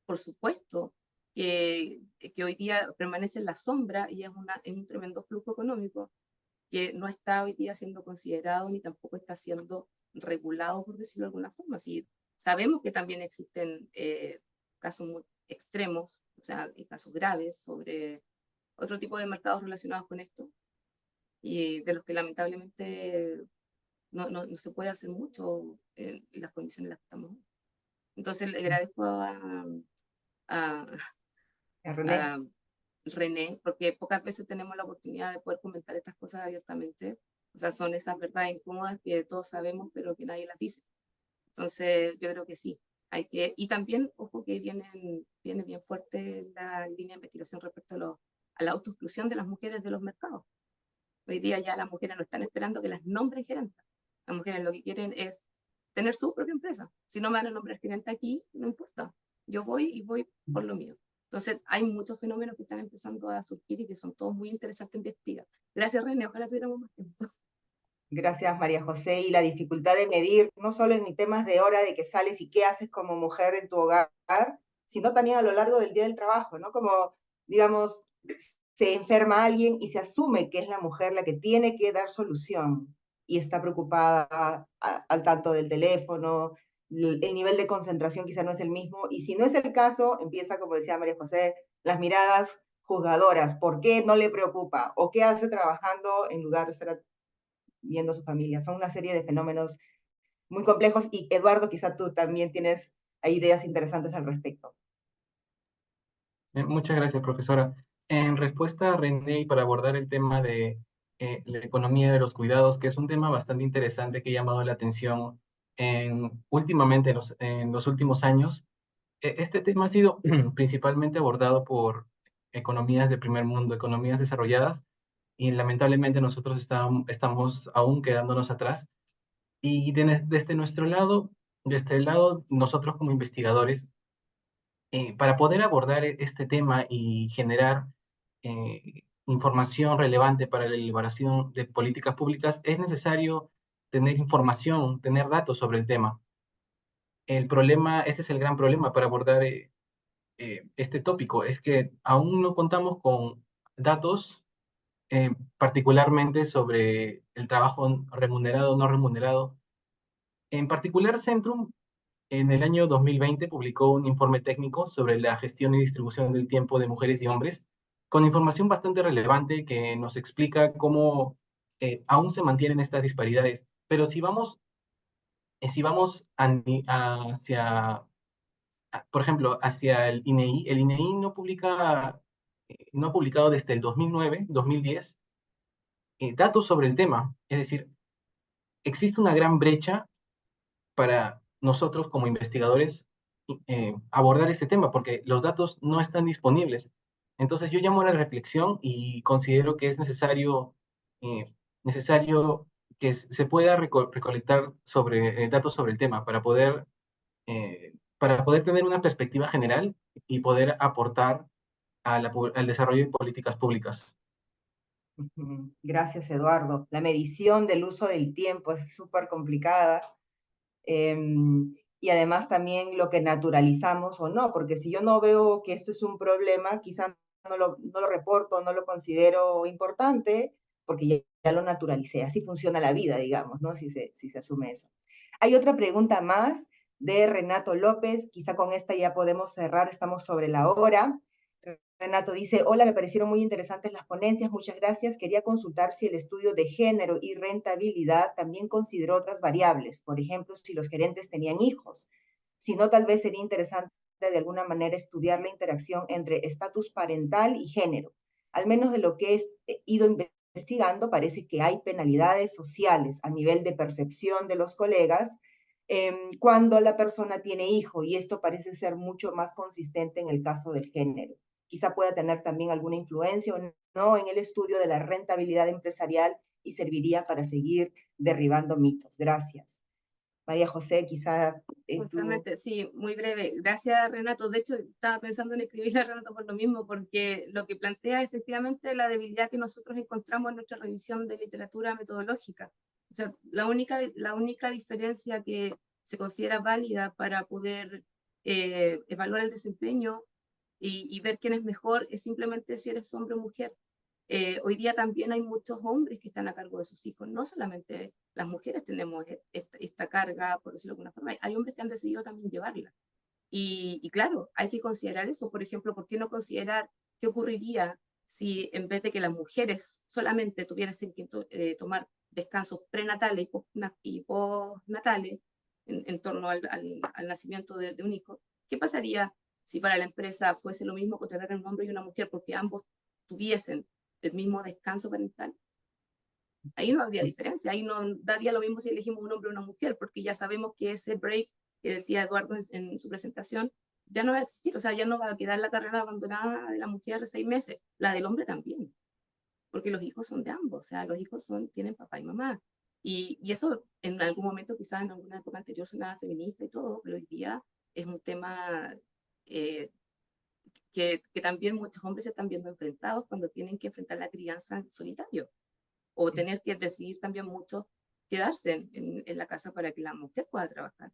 por supuesto, que hoy día permanece en la sombra y es un tremendo flujo económico que no está hoy día siendo considerado ni tampoco está siendo regulado, por decirlo de alguna forma. Sí, sabemos que también existen casos muy extremos, o sea, casos graves sobre otro tipo de mercados relacionados con esto y de los que lamentablemente no se puede hacer mucho en las condiciones en las que estamos. Entonces le agradezco a, René. a René, porque pocas veces tenemos la oportunidad de poder comentar estas cosas abiertamente. O sea, son esas verdades incómodas que todos sabemos, pero que nadie las dice. Entonces, yo creo que sí. Y también, ojo, que viene bien fuerte la línea de investigación respecto a la autoexclusión de las mujeres de los mercados. Hoy día ya las mujeres no están esperando que las nombren gerentes. Las mujeres lo que quieren es tener su propia empresa. Si no me van a nombrar gerente aquí, no importa. Yo voy y voy por lo mío. Entonces, hay muchos fenómenos que están empezando a surgir y que son todos muy interesantes de investigar. Gracias, René. Ojalá tuviéramos más tiempo. Gracias, María José. Y la dificultad de medir, no solo en temas de hora de que sales y qué haces como mujer en tu hogar, sino también a lo largo del día del trabajo, ¿no? Como, digamos, se enferma alguien y se asume que es la mujer la que tiene que dar solución y está preocupada al tanto del teléfono, el nivel de concentración quizá no es el mismo, y si no es el caso, empieza, como decía María José, las miradas juzgadoras. ¿Por qué no le preocupa? ¿O qué hace trabajando en lugar de estar viendo a su familia? Son una serie de fenómenos muy complejos y Eduardo, quizá tú también tienes ideas interesantes al respecto. Muchas gracias, profesora. En respuesta a René, y para abordar el tema de la economía de los cuidados, que es un tema bastante interesante que ha llamado la atención últimamente, en los últimos años, este tema ha sido principalmente abordado por economías de primer mundo, economías desarrolladas, y lamentablemente nosotros estamos aún quedándonos atrás. Y desde nuestro lado, desde el lado, nosotros como investigadores, para poder abordar este tema y generar información relevante para la elaboración de políticas públicas, es necesario tener información, tener datos sobre el tema. El problema, ese es el gran problema para abordar este tópico, es que aún no contamos con datos particularmente sobre el trabajo remunerado o no remunerado. En particular, Centrum en el año 2020 publicó un informe técnico sobre la gestión y distribución del tiempo de mujeres y hombres, con información bastante relevante que nos explica cómo aún se mantienen estas disparidades. Pero si vamos hacia, por ejemplo, hacia el INEI no ha publicado desde el 2009, 2010, datos sobre el tema. Es decir, existe una gran brecha para nosotros como investigadores abordar este tema, porque los datos no están disponibles. Entonces yo llamo a la reflexión y considero que es necesario que se pueda recolectar datos sobre el tema para poder tener una perspectiva general y poder aportar al desarrollo de políticas públicas. Gracias, Eduardo. La medición del uso del tiempo es súper complicada. Y además también lo que naturalizamos o no, porque si yo no veo que esto es un problema, quizá no lo reporto, no lo considero importante, porque ya lo naturalicé. Así funciona la vida, digamos, ¿no? Si se asume eso. Hay otra pregunta más de Renato López, quizá con esta ya podemos cerrar, estamos sobre la hora. Renato dice, hola, me parecieron muy interesantes las ponencias, muchas gracias. Quería consultar si el estudio de género y rentabilidad también consideró otras variables, por ejemplo, si los gerentes tenían hijos. Si no, tal vez sería interesante de alguna manera estudiar la interacción entre estatus parental y género. Al menos de lo que he ido investigando, parece que hay penalidades sociales a nivel de percepción de los colegas cuando la persona tiene hijo, y esto parece ser mucho más consistente en el caso del género. Quizá pueda tener también alguna influencia o no en el estudio de la rentabilidad empresarial y serviría para seguir derribando mitos. Gracias. María José, quizá Justamente, sí, muy breve. Gracias, Renato. De hecho, estaba pensando en escribirle a Renato por lo mismo, porque lo que plantea efectivamente la debilidad que nosotros encontramos en nuestra revisión de literatura metodológica. O sea, la única diferencia que se considera válida para poder evaluar el desempeño y ver quién es mejor es simplemente si eres hombre o mujer. Hoy día también hay muchos hombres que están a cargo de sus hijos, no solamente las mujeres tenemos esta carga, por decirlo de alguna forma, hay hombres que han decidido también llevarla. Y claro, hay que considerar eso, por ejemplo, ¿por qué no considerar qué ocurriría si en vez de que las mujeres solamente tuviesen que tomar descansos prenatales y postnatales en torno al nacimiento de un hijo, ¿qué pasaría si para la empresa fuese lo mismo contratar a un hombre y una mujer porque ambos tuviesen el mismo descanso parental? Ahí no habría diferencia, ahí no daría lo mismo si elegimos un hombre o una mujer, porque ya sabemos que ese break que decía Eduardo en su presentación ya no va a existir, o sea, ya no va a quedar la carrera abandonada de la mujer de 6 meses, la del hombre también, porque porque los hijos son de ambos, o sea, los hijos tienen papá y mamá. Y eso en algún momento, quizás en alguna época anterior, sonaba feminista y todo, pero hoy día es un tema eh, que también muchos hombres se están viendo enfrentados cuando tienen que enfrentar la crianza en solitario, o tener que decidir también mucho quedarse en la casa para que la mujer pueda trabajar.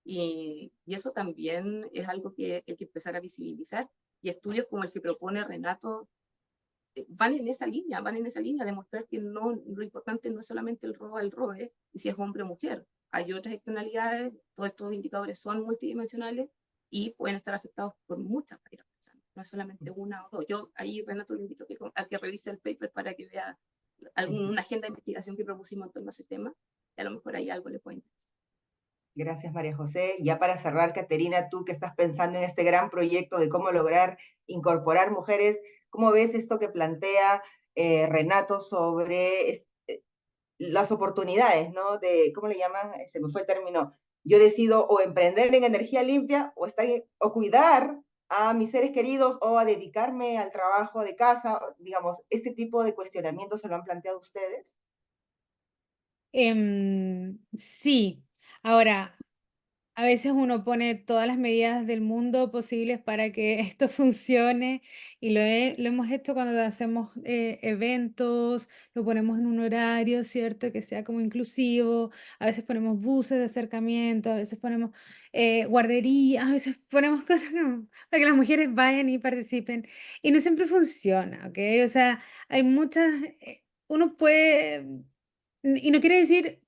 Y eso también es algo que hay que empezar a visibilizar, y estudios como el que propone Renato van en esa línea, demostrar que no, lo importante no es solamente el robo al roe, y si es hombre o mujer. Hay otras externalidades, todos estos indicadores son multidimensionales y pueden estar afectados por muchas variables, no es solamente una o dos. Yo ahí, Renato, le invito a que revise el paper para que vea alguna agenda de investigación que propusimos en torno a ese tema, y a lo mejor ahí algo le puede interesar. Gracias, María José. Ya para cerrar, Caterina, tú que estás pensando en este gran proyecto de cómo lograr incorporar mujeres, ¿cómo ves esto que plantea Renato sobre las oportunidades, ¿no? De, ¿cómo le llaman? Se me fue el término. Yo decido o emprender en energía limpia o cuidar a mis seres queridos o a dedicarme al trabajo de casa, digamos, ¿este tipo de cuestionamientos se lo han planteado ustedes? Sí, ahora, a veces uno pone todas las medidas del mundo posibles para que esto funcione, y lo hemos hecho cuando hacemos eventos, lo ponemos en un horario, ¿cierto? Que sea como inclusivo, a veces ponemos buses de acercamiento, a veces ponemos guarderías, a veces ponemos cosas para que las mujeres vayan y participen, y no siempre funciona, ¿ok? O sea, hay muchas, uno puede, y no quiere decir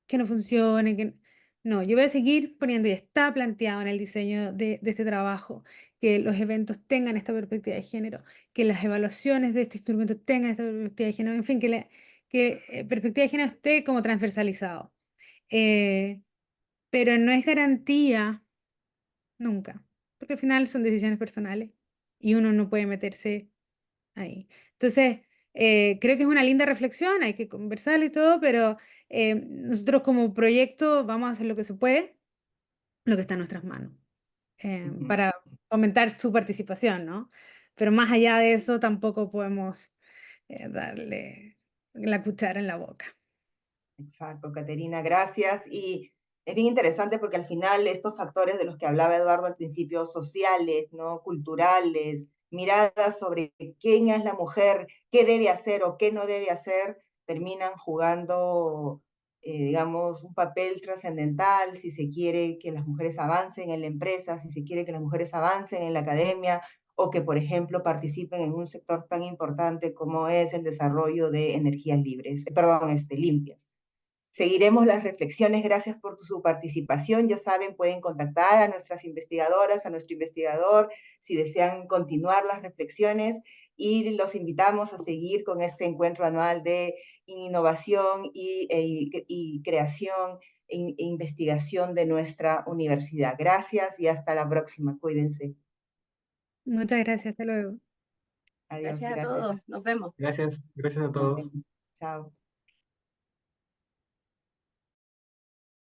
que no funcione, que no, yo voy a seguir poniendo, y está planteado en el diseño de este trabajo, que los eventos tengan esta perspectiva de género, que las evaluaciones de este instrumento tengan esta perspectiva de género, en fin, que perspectiva de género esté como transversalizado. Eh, pero no es garantía nunca, porque al final son decisiones personales y uno no puede meterse ahí. Entonces, creo que es una linda reflexión, hay que conversarlo y todo, pero nosotros como proyecto vamos a hacer lo que se puede, lo que está en nuestras manos, para aumentar su participación, ¿no? Pero más allá de eso, tampoco podemos darle la cuchara en la boca. Exacto, Caterina, gracias. Y es bien interesante porque al final estos factores de los que hablaba Eduardo al principio, sociales, ¿no? Culturales, miradas sobre quién es la mujer, qué debe hacer o qué no debe hacer, terminan jugando, digamos, un papel trascendental si se quiere que las mujeres avancen en la empresa, si se quiere que las mujeres avancen en la academia, o que, por ejemplo, participen en un sector tan importante como es el desarrollo de energías libres, perdón, limpias. Seguiremos las reflexiones. Gracias por su participación. Ya saben, pueden contactar a nuestras investigadoras, a nuestro investigador, si desean continuar las reflexiones, y los invitamos a seguir con este encuentro anual de innovación y creación e investigación de nuestra universidad. Gracias y hasta la próxima. Cuídense. Muchas gracias, hasta luego. Adiós. Gracias a Gracias. todos, nos vemos. Gracias a Nos todos. vemos. Chao.